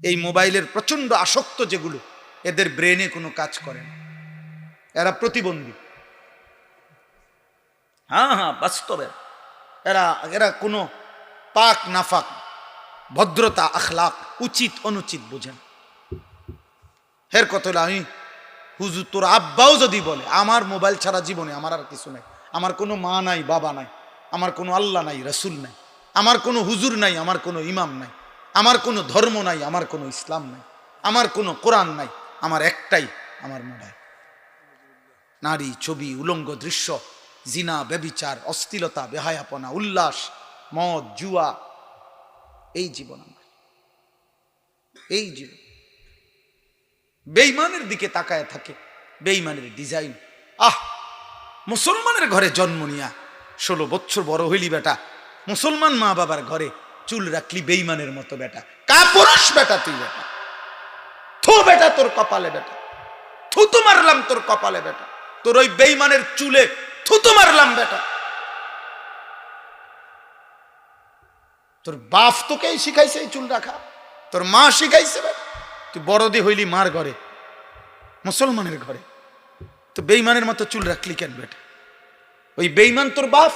এই মোবাইলের প্রচন্ড আসক্ত যেগুলো, এদের ব্রেনে কোনো কাজ করে না, এরা প্রতিবন্ধী। হ্যাঁ, বাস্তবে এরা কোনো পাক নাফাক, ভদ্রতা, আখলাক, উচিত অনুচিত বোঝেন। এর কথা হলো, আমি হুজুর তোর আব্বাও যদি বলে আমার মোবাইল ছাড়া জীবনে আমার আর কিছু নাই, আমার কোনো মা নাই, বাবা নাই, আমার কোনো আল্লাহ নাই, রসুল নাই, আমার কোনো হুজুর নাই, আমার কোনো ইমাম নাই, আমার কোনো ধর্ম নাই, আমার কোনো ইসলাম নাই, আমার কোনো কোরআন নাই, আমার একটাই আমার মোবাইল। নারী, ছবি, উলঙ্গ দৃশ্য, জিনা, ব্যভিচার, অশ্লীলতা, বেহায়াপনা, উল্লাস, মদ, জুয়া, এই জীবন আমার, এই জীবন। বেঈমানের দিকে তাকায় থাকে, বেঈমানের ডিজাইন। মুসলমানের ঘরে জন্ম নিয়া 16 বছর বড় হইলি বেটা, মুসলমান মা বাবার ঘরে চুল রাখলি বেঈমানের মতো বেটা, কাপুরুষ বেটা তুই বেটা, থু বেটা তোর কপালে বেটা, থুতু মারলাম তোর কপালে বেটা, তোর ওই বেঈমানের চুলে থুতু মারলাম বেটা। তোর বাপ তোকে শিখাইছে এই চুল রাখা, তোর মা শিখাইছে বেটা, তুই বড়দি হইলি মার ঘরে, মুসলমানের ঘরে, তো বেঈমানের মতো চুল রাখলি কেন বেটা? ওই বেঈমান তোর বাপ,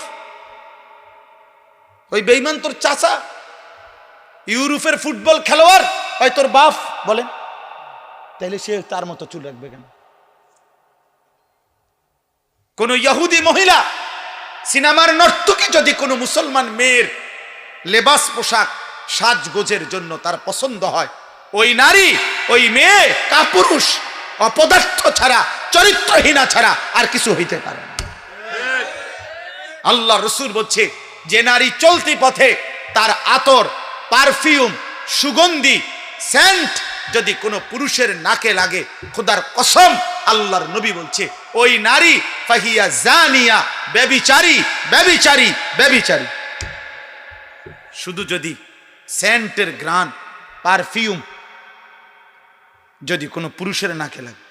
ওই বেঈমান তোর চাচা, ইউরোপের ফুটবল খেলোয়াড় হয় তোর বাপ, বলেন তাইলে সে তার মতো চুল রাখবে কেন? কোন ইহুদি মহিলা, সিনেমার নর্তকী যদি কোনো মুসলমান মেয়ের লেবাস, পোশাক, সাজগোজের জন্য তার পছন্দ হয়, ওই নারী, ওই মেয়ে কাপুরুষ, অপদার্থ ছাড়া, চরিত্রহীনা ছাড়া আর কিছু হইতে পারে না। আল্লাহ রসুল বলছে, যে নারী চলতি পথে তার আতর, পারফিউম, সুগন্ধি, সেন্ট যদি কোনো পুরুষের নাকে লাগে, খোদার কসম আল্লাহর নবী বলছে ওই নারী ফাহিয়া জানিয়া, ব্যভিচারী, ব্যভিচারী, ব্যভিচারী। শুধু যদি সেন্টের ঘ্রাণ, পারফিউম যদি কোনো পুরুষের নাকে লাগে,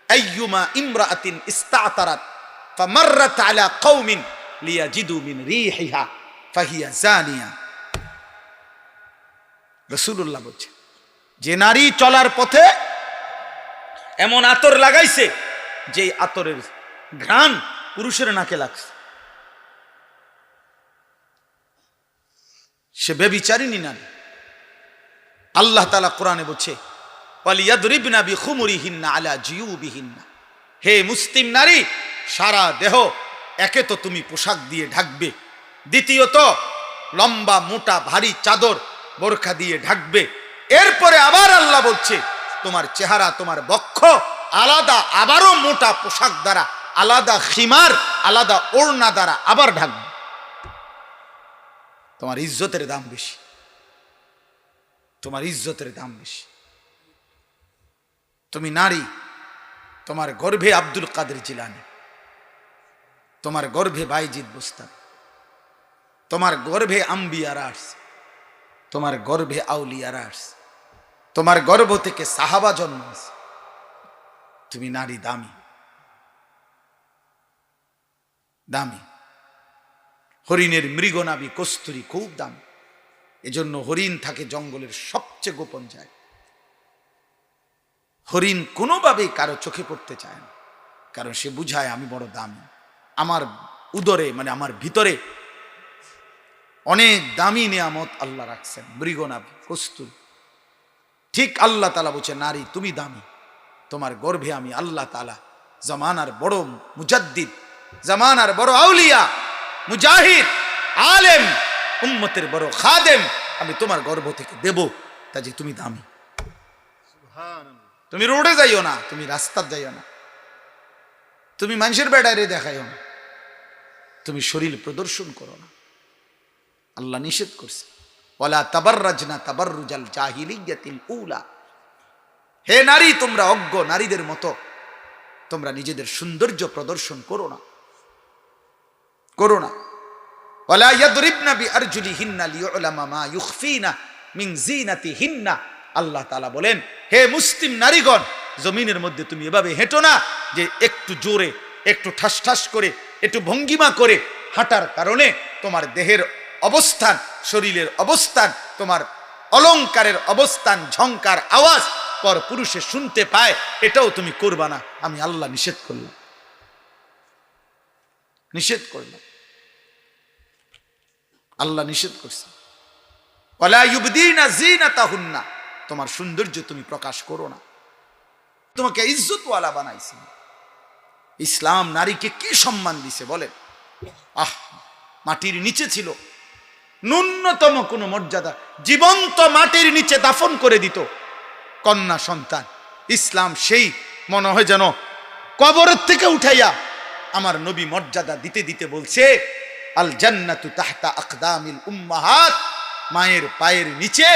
আইয়ুমা ইমরাআতিন ইস্তাতারাত ফামাররাত আলা কওমিন লিয়াজিদু মিন রিহিহা ফাহিয়া জানিয়া। রাসূলুল্লাহ বলছে, যে নারী চলার পথে এমন আতর লাগাইছে যে আতরের ঘ্রাণ পুরুষের নাকে লাগছে, সে ব্যভিচারিণী নারী। আল্লাহ তাআলা কোরআনে বলছে, ওয়ালিয়াদরিবনা বিখুমুরিহিন্না আলা জিয়ুবিহিন্না। হে মুসলিম নারী, সারা দেহ একে তো তুমি পোশাক দিয়ে ঢাকবে, দ্বিতীয়ত লম্বা মোটা ভারী চাদর, বোরখা দিয়ে ঢাকবে। এরপরে আবার আল্লাহ বলছে, তোমার চেহারা, তোমার বক্ষ আলাদা আবারও মোটা পোশাক দ্বারা, আলাদা খিমার, আলাদা ওড়না দ্বারা আবার ঢাকবে। তোমার ইজ্জতের দাম বেশি, তোমার ইজ্জতের দাম বেশি। তুমি নারী, তোমার গর্ভে আব্দুল কাদের জিলানী, তোমার গর্ভে বাইজিদ বুস্তামি, তোমার গর্ভে আম্বিয়ারা আসছে, তোমার গর্ভে আউলিয়ারা আসছে, তোমার গর্ভ থেকে সাহাবা জন্ম আছে। তুমি নারী দামি, দামি। হরিণের মৃগনাভি কস্তুরী খুব দামি, এজন্য হরিণ থাকে জঙ্গলের সবচেয়ে গোপন জায়গায়। হরিণ কোনোভাবেই কারো চোখে পড়তে চায় না, কারণ সে বুঝায় আমি বড় দামি, আমার উদরে মানে আমার ভিতরে অনেক দামি নিয়ামত আল্লাহ রাখছেন, মৃগনাভি, কস্তুরী। ঠিক আল্লাহ তাআলা বলছে, নারী তুমি দামি, তোমার গর্ভে আমি আল্লাহ তাআলা জামানার বড় মুজাদ্দিদ, জামানার বড় আউলিয়া, মুজাহিদ, আলেম, উম্মতের বড় খাদেম আমি তোমার গর্ভ থেকে দেব, তা যে তুমি দামি। তুমি রোডে যাইও না, তুমি রাস্তার যাইও না, তুমি মানুষের বেড়ায় দেখাইও না, তুমি শরীর প্রদর্শন করো না। আল্লাহ নিষেধ করছে, ওয়ালা তাবাররাজনা তাবাররুজাল জাহিলিয়াতিল উলা। হে নারী, তোমরা অজ্ঞ নারীদের মতো তোমরা নিজেদের সৌন্দর্য প্রদর্শন করো না, করো না। ওয়ালা ইয়াদরিবনা বিআরজুলিহিন্না লিউলামা মা ইউখফিনা মিন জিনাতিহিন্না। আল্লাহ তাআলা বলেন, হে মুসলিম নারীগণ, জমিনের মধ্যে তুমি এভাবে হেঁটো না যে একটু জোরে, একটু ঠাস ঠাস করে, একটু ভঙ্গিমা করে হাঁটার কারণে তোমার দেহের অবস্থান, শরীরের অবস্থান, তোমার অলংকারের অবস্থান, ঝংকার, আওয়াজ পর পুরুষে শুনতে পায়, এটাও তুমি করবা না। আমি আল্লাহ নিষেধ করলাম, নিষেধ করলাম, আল্লাহ নিষেধ করছে। ওয়ালা ইউবদিনা যিনাতাহুন্না, তোমার সৌন্দর্য তুমি প্রকাশ করো না। তোমাকে ইজ্জতওয়ালা বানাইছে। ইসলাম নারীকে কি সম্মান দিছে বলেন। মাটির নিচে ছিল, ন্যূনতম কোনো মর্যাদা, জীবন্ত মাটির নিচে দাফন করে দিত কন্যা সন্তান। ইসলাম সেই মনে হয় যেন কবরের থেকে উঠাইয়া আমার নবী মর্যাদা দিতে দিতে বলছে, আল জান্নাতু তাহতা আকদামিল উম্মাহাত, মায়ের পায়ের নিচে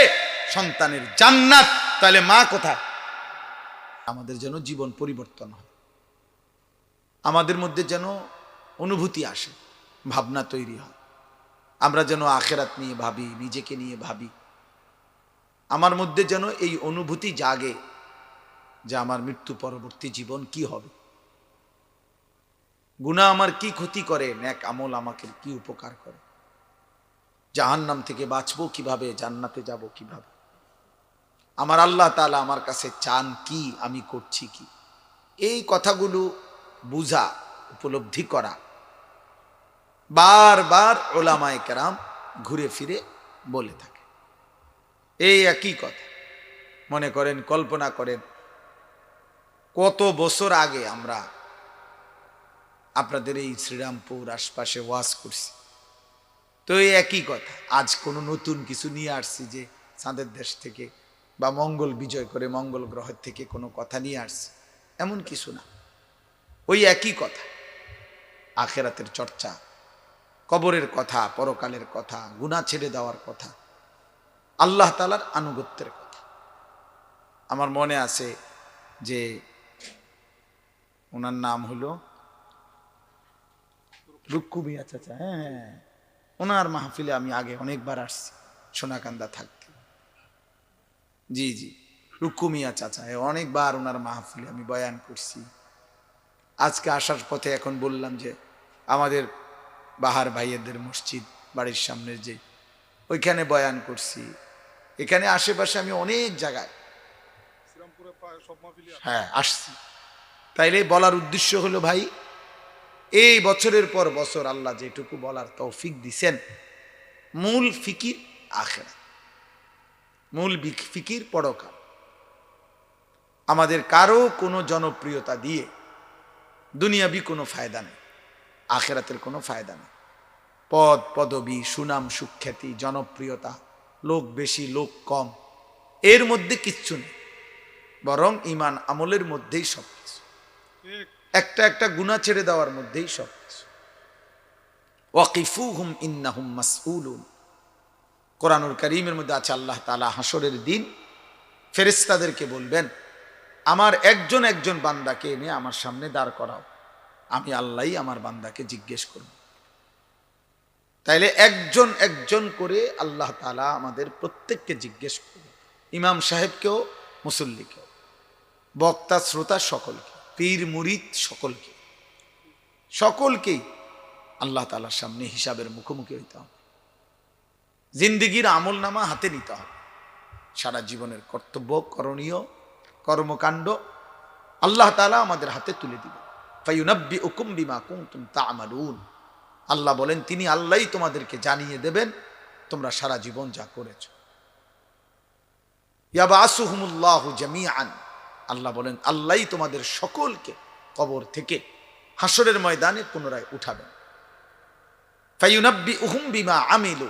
সন্তানের জান্নাত। তাহলে মা কোথায়? আমাদের যেন জীবন পরিবর্তন হয়, আমাদের মধ্যে যেন অনুভূতি আসে, ভাবনা তৈরি হয়, আমরা যেন আখেরাত নিয়ে ভাবি, নিজেকে নিয়ে ভাবি। আমার মধ্যে যেন এই অনুভূতি জাগে যে আমার মৃত্যু পরবর্তী জীবন কি হবে, গুনাহ আমার কি ক্ষতি করে, নেক আমল আমাকে কি উপকার করে, জাহান্নাম থেকে বাঁচবো কিভাবে, জান্নাতে যাব কিভাবে, আমার আল্লাহ তাআলা আমার কাছে চান কি, আমি করছি কি। এই কথাগুলো বুঝা, উপলব্ধি করা বারবার উলামায়ে কেরাম ঘুরে ফিরে বলে থাকে। এই একই কথা। মনে করেন, কল্পনা করেন, কত বছর আগে আমরা আপনাদের এই শ্রীরামপুর আশপাশে ওয়াজ করছি, তো এই একই কথা। আজ কোনো নতুন কিছু নিয়ে আসছি যে চাঁদের দেশ থেকে বা মঙ্গল বিজয় করে মঙ্গল গ্রহের থেকে কোনো কথা নিয়ে আসছি, এমন কিছু না। ওই একই কথা, আখেরাতের চর্চা, কবরের কথা, পরকালের কথা, গুনাহ ছেড়ে দেওয়ার কথা, আল্লাহ তাআলার আনুগত্যের কথা। আমার মনে আছে যে ওনার নাম হলো রুক্কু মিয়া চাচা, হ্যাঁ, ওনার মাহফিলে আমি আগে অনেকবার আসছি সোনাকান্দা থাকতে। জি জি, রুক্কু মিয়া চাচা, অনেকবার ওনার মাহফিলে আমি বয়ান করছি। আজকে আসার পথে এখন বললাম যে আমাদের বাহার ভাইয়েদের মসজিদ বাড়ির সামনের যে, ওইখানে বয়ান করছি। এখানে আশেপাশে আমি অনেক জায়গায় হ্যাঁ আসছি। তাইলে বলার উদ্দেশ্য হলো ভাই, এই বছরের পর বছর আল্লাহ যেটুকু বলার তৌফিক দিছেন, মূল ফিকির আখিরাত, মূল ফিকির পরকাল। আমাদের কারো কোনো জনপ্রিয়তা দিয়ে দুনিয়াবি কোনো ফায়দা নেই, আখিরাতের কোনো ফায়দা নেই। পদ পদবী, সুনাম সুখ্যাতি, জনপ্রিয়তা, লোক বেশি লোক কম, এর মধ্যে কিচ্ছু নেই, বরং ঈমান আমলের মধ্যেই সবকিছু, একটা একটা গুনাহ ছেড়ে দেওয়ার মধ্যেই সবকিছু। ওয়াকিফুহুম ইন্নাহুম মাসউলুন, কোরআনুল কারীমের মধ্যে আছে আল্লাহ তাআলা হাসরের দিন ফেরেশতাদেরকে বলবেন, আমার একজন একজন বান্দাকে এনে আমার সামনে দাঁড় করাও, আমি আল্লাহই আমার বান্দাকে জিজ্ঞেস করব। তাইলে একজন একজন করে আল্লাহ তাআলা আমাদের প্রত্যেককে জিজ্ঞেস করবে, ইমাম সাহেবকেও, মুসল্লিকেও, বক্তা শ্রোতা সকলকে, পীর মুরিদ সকলকে, সকলকেই আল্লাহ তাআলার সামনে হিসাবের মুখোমুখি হইতে হবে। জিন্দেগির আমল নামা হাতে নিতে হবে, সারা জীবনের কর্তব্য, করণীয় কর্মকাণ্ড আল্লাহ তাআলা আমাদের হাতে তুলে দিবেন। ফায়ুনাব্বিউকুম বিমা কুনতুম তা'মালুন, আল্লাহ বলেন তিনি আল্লাহই তোমাদেরকে জানিয়ে দেবেন তোমরা সারা জীবন যা করেছ। ইয়াবাসুহুমুল্লাহু জামিআন, আল্লাহ বলেন আল্লাহই তোমাদের সকলকে কবর থেকে হাসরের ময়দানে পুনরায় উঠাবেন। ফায়ুনাব্বিউহুম বিমা আমিলু,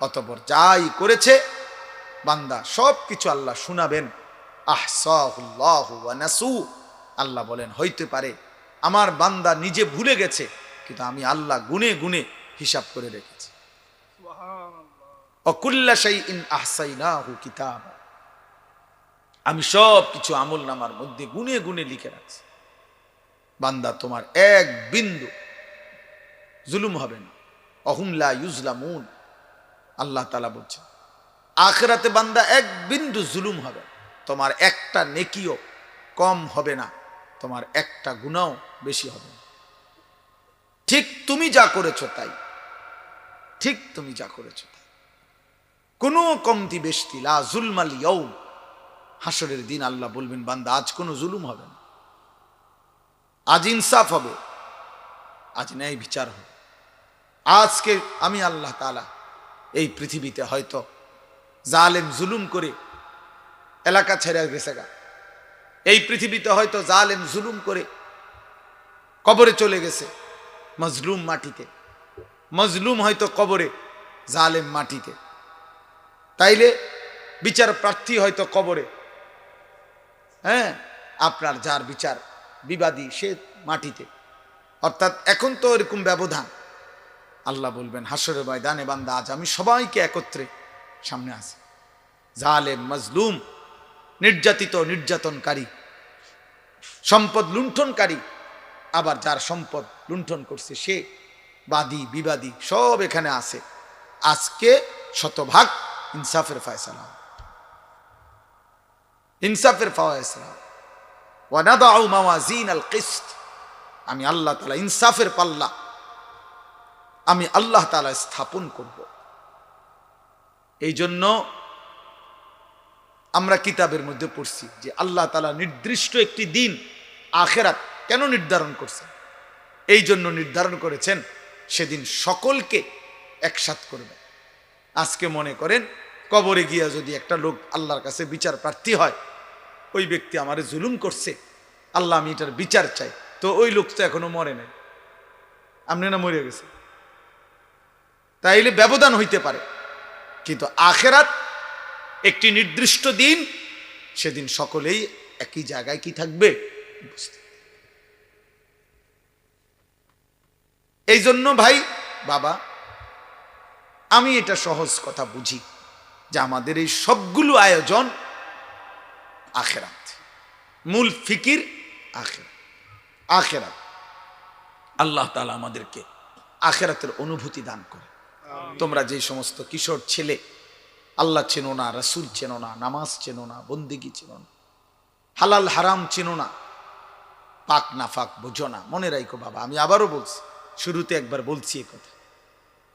অতঃপর যাই করেছে বান্দা সব কিছু আল্লাহ শুনাবেন। আহসাহুল্লাহু ওয়া নাসু, আল্লাহ বলেন হইতে পারে আমার বান্দা নিজে ভুলে গেছে, কিন্তু আমি আল্লাহ গুনে গুনে হিসাব করে রেখেছি। ওয়া কুল্লা শাইইন আহসাইনাহু কিতাবা, আমি সব কিছু আমল নামার মধ্যে গুনে গুনে লিখে রাখছি। বান্দা তোমার এক বিন্দু জুলুম হবে না। অহুম লা ইউজলামুন, আল্লাহ তাআলা বলছেন আখিরাতে বান্দা এক বিন্দু জুলুম হবে, তোমার একটা নেকিও কম হবে না, তোমার একটা গুনাহও বেশি হবে না। ঠিক তুমি যা করেছো তাই, ঠিক তুমি যা করেছো তাই। কোনো কমতি বেশতি, লা জুলমাল ইয়াউম। হাসরের দিন আল্লাহ বলবেন, বান্দা আজ কোনো জুলুম হবে না, আজ ইনসাফ হবে, আজ ন্যায় বিচার হবে। আজকে আমি আল্লাহ তাআলা এই পৃথিবীতে হয়তো জালেম জুলুম করে এলাকা ছেড়ে গেছে গা, এই পৃথিবীতে হয়তো জালেম জুলুম করে কবরে চলে গেছে, মজলুম মাটিতে, মজলুম হয়তো কবরে, জালেম মাটিতে। তাইলে বিচার প্রার্থী হয়তো কবরে, হ্যাঁ, আপনার যার বিচার বিবাদী সে মাটিতে। অর্থাৎ এখন তো এরকম ব্যবধান। আল্লাহ বলবেন হাসরের ময়দানে, বান্দা আজ আমি সবাইকে একত্রে সামনে আসি, জালেম মজলুম, নির্যাতিত নির্যাতনকারী, সম্পদ লুণ্ঠনকারী, আবার যার সম্পদ লুণ্ঠন করছে সে, বাদী বিবাদী সব এখানে আছে। আজকে শতভাগ ইনসাফের ফয়সালা, ইনসাফের ফয়সালা। ওয়া নাদাউ মাওয়াজিন আল কিসত, আমি আল্লাহ তাআলা ইনসাফের পাল্লা আমি আল্লাহ তাআলা স্থাপন করব। এই জন্য আমরা কিতাবের মধ্যে পড়ছি যে আল্লাহ তাআলা নির্দিষ্ট একটি দিন আখিরাত কেন নির্ধারণ করছেন? এই জন্য নির্ধারণ করেছেন সেদিন সকলকে একসাথ করবে। আজকে মনে করেন কবরে গিয়া যদি একটা লোক আল্লাহর কাছে বিচার প্রার্থী হয়, ওই ব্যক্তি আমারে জুলুম করছে, আল্লাহ আমি এটার বিচার চাই, তো ওই লোক তো এখনো মরে নাই, আপনি না মরে গেছে, তাইলে ব্যবধান হইতে পারে। কিন্তু আখিরাত একটি নির্দিষ্ট দিন, সেদিন সকলেই একই জায়গায় কি থাকবে? এই জন্য ভাই বাবা, আমি এটা সহজ কথা বুঝি যে আমাদের এই সবগুলো আয়োজন আখিরাত, মূল ফিকির আখিরাত, আখিরাত। আল্লাহ তাআলা আমাদেরকে আখিরাতের অনুভূতি দান করে। তোমরা যে সমস্ত কিশোর ছেলে আল্লাহ চেনো না, রাসূল চেনো না, নামাজ চেনো না, বন্দেগী চেনো না, হালাল হারাম চেনো না, পাক নাফাক বুঝো না, মনে রাখো বাবা, আমি আবারও বলছি, শুরুতে একবার বলছি এই কথা,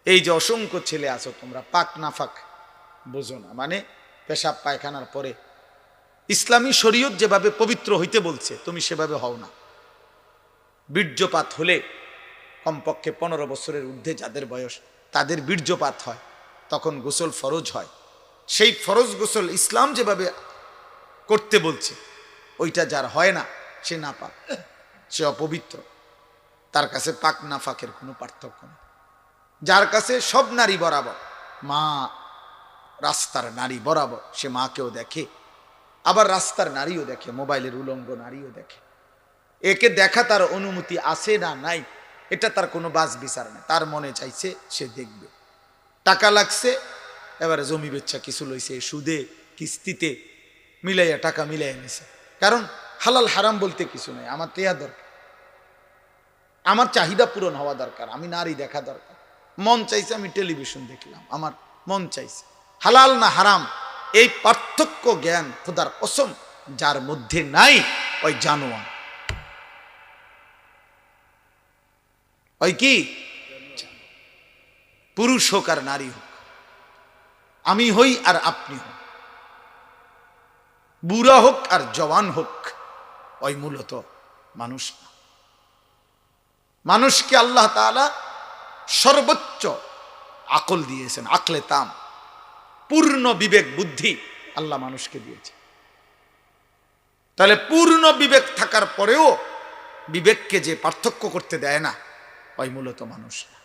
এই যে অসংখ্য ছেলে আছো তোমরা পাক নাফাক বোঝো না, মানে পেশাব পায়খানার পরে ইসলামী শরীয়ত যেভাবে পবিত্র হইতে বলছে তুমি সেভাবে হও না। বীর্যপাত হলে কমপক্ষে 15 বছরের ঊর্ধ্বে যাদের বয়স তাদের বীর্যপাত হয়, তখন গোসল ফরজ হয়। সেই ফরজ গোসল ইসলাম যেভাবে করতে বলছে ওইটা যার হয় না সে না পাক, সে অপবিত্র, তার কাছে পাক নাফাকের কোনো পার্থক্য নেই। যার কাছে সব নারী বরাবর, মা রাস্তার নারী বরাবর, সে মাকেও দেখে, আবার রাস্তার নারীও দেখে, মোবাইলের উলঙ্গ নারীও দেখে, একে দেখা তার অনুমতি আছে না নাই এটা তার কোনো বাজ বিচার নেই, তার মনে চাইছে সে দেখবে। টাকা লাগছে, এবারে জমি বেচ্ছা কিছু লইছে, সুদে কিস্তিতে মিলাইয়া টাকা মিলাইয়া নিছে, কারণ হালাল হারাম বলতে কিছু নেই, আমার টেয়া দরকার, আমার চাহিদা পূরণ হওয়া দরকার, আমি নারী দেখা দরকার, মন চাইছে আমি টেলিভিশন দেখলাম, আমার মন চাইছে। হালাল না হারাম এই পার্থক্য জ্ঞান খোদার কসম যার মধ্যে নাই, ওই জানোয়ার, ওই কি পুরুষ হোক আর নারী হোক, আমি হই আর আপনি হোক, বুড়া হোক আর জওয়ান হোক, ওই মূলত মানুষ না। মানুষকে আল্লাহ তাআলা সর্বোচ্চ আকল দিয়েছেন, আকলে তাম, পূর্ণ বিবেক বুদ্ধি আল্লাহ মানুষকে দিয়েছে। তাহলে পূর্ণ বিবেক থাকার পরেও বিবেককে যে পার্থক্য করতে দেয় না, ওই মূলত মানুষ না।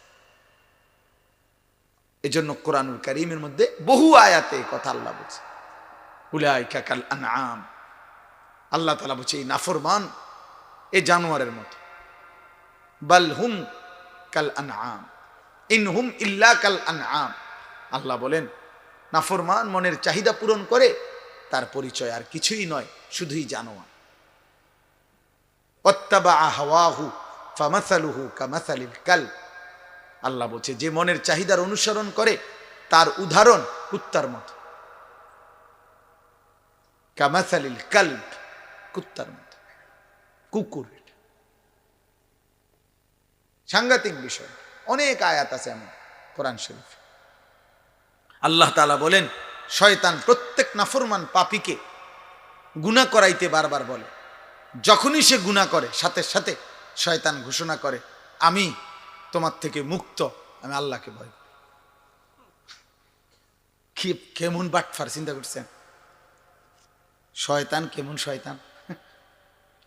এই জন্য কোরআনুল কারীমের মধ্যে বহু আয়াতে কথা আল্লাহ বলছে, উলাইকা কাল আনআম, আল্লাহ তাআলা বলছে এই নাফরমান এই জানোয়ারের মতো, বাল হুম কাল আনআম ইন হুম ইল্লা কাল আনআম। আল্লাহ বলেন নাফরমান মনের চাহিদা পূরণ করে, তার পরিচয় আর কিছুই নয়, শুধুই জানোয়ার। ওয়াত্তাবা হাওয়াহু ফামাসালুহু কামাসালিল কালব, আল্লাহ বলছে যে মনের চাহিদার অনুসরণ করে তার উদাহরণ কুত্তার মতো, কামাসালিল কালব, কুত্তার মতো, কুকুর। সাংঘাতিক বিষয়, অনেক আয়াত আছে এমন কোরআন শরীফ। আল্লাহ তাআলা বলেন শয়তান প্রত্যেক নাফরমান পাপীকে গুনাহ করাইতে বারবার বলে। যখনই সে গুনাহ করে সাথে সাথে শয়তান ঘোষণা করে আমি তোমার থেকে মুক্ত, আমি আল্লাহকে ভয় করি। কি কেমন বাটফার চিন্তা করছেন? শয়তান কেমন শয়তান!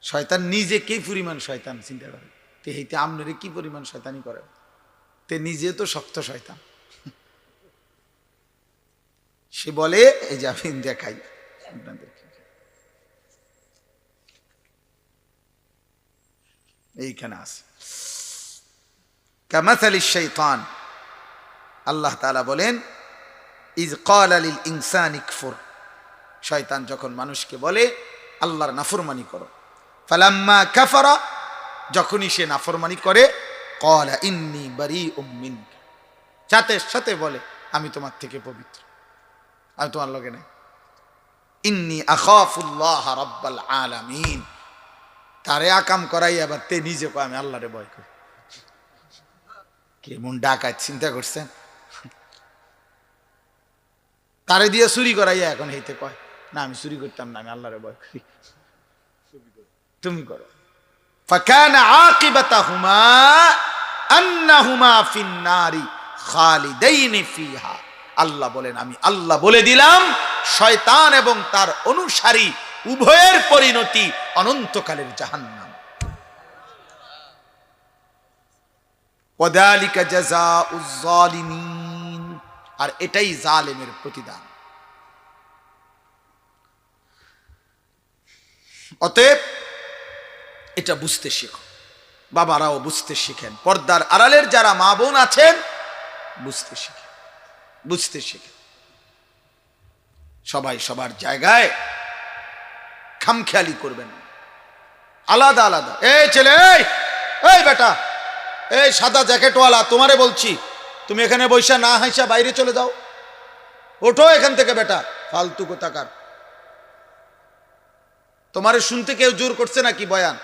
শয়তান নিজে কি পরিমাণ শয়তান চিন্তা করে, তে হইতে আমনেরে কি পরিমাণ শয়তানি করে, তে নিজে তো শক্ত শয়তান। সে বলে এই যে আমি দেখাই আপনাদেরকে, এইখানে আছে কামাসালি শাইতান। আল্লাহ তাআলা বলেন ইজ ক্বালা লিল ইনসানি কফুর, শয়তান যখন মানুষকে বলে আল্লাহর নাফরমানি করো, ফালাম্মা কাফারা, যখনই সে নাফরমানি করে, ক্বালা ইন্নী বারীউম মিনকা, সাথে সাথে বলে আমি তোমার থেকে পবিত্র, আমি তোমার লগে নাই। ইন্নী আখাফুল্লাহ রাব্বাল আলামিন, তারে আকাম করাই আবার তে নিজে কয় আমি আল্লাহরে ভয় করি। কেমন ডাকাত চিন্তা করছেন? তারে দিয়ে চুরি করাইয়া এখন হইতে কয় না আমি চুরি করতাম না, আমি আল্লাহরে ভয় করি, তুমি করো। ফাকানা আকিবাতাহুমা আন্নাহুমা ফিন্নারি খালিদাইন ফিহা, আল্লাহ বলেন আমি আল্লাহ বলে দিলাম শয়তান এবং তার অনুসারী উভয়ের পরিণতি অনন্তকালের জাহান্নাম। ওয়াদালিকা জাযাউজ জালিমিন, আর এটাই জালেমের প্রতিদান। অতএব এটা বুঝতে শিখো, বাবারাও বুঝতে শিখেন, পর্দার আড়ালের যারা মা বোন আছেন বুঝতে শিখেন, বুঝতে শিখেন। সবাই সবার জায়গায় খামখেয়ালি করবেন, আলাদা আলাদা। এই ছেলে, এই বেটা, এই সাদা জ্যাকেটওয়ালা, তোমারে বলছি তুমি এখানে বৈশা না হাইসা বাইরে চলে যাও, ওঠো এখান থেকে বেটা, ফালতু কোথাকার। তোমারে শুনতে কেউ জোর করছে নাকি বয়ান?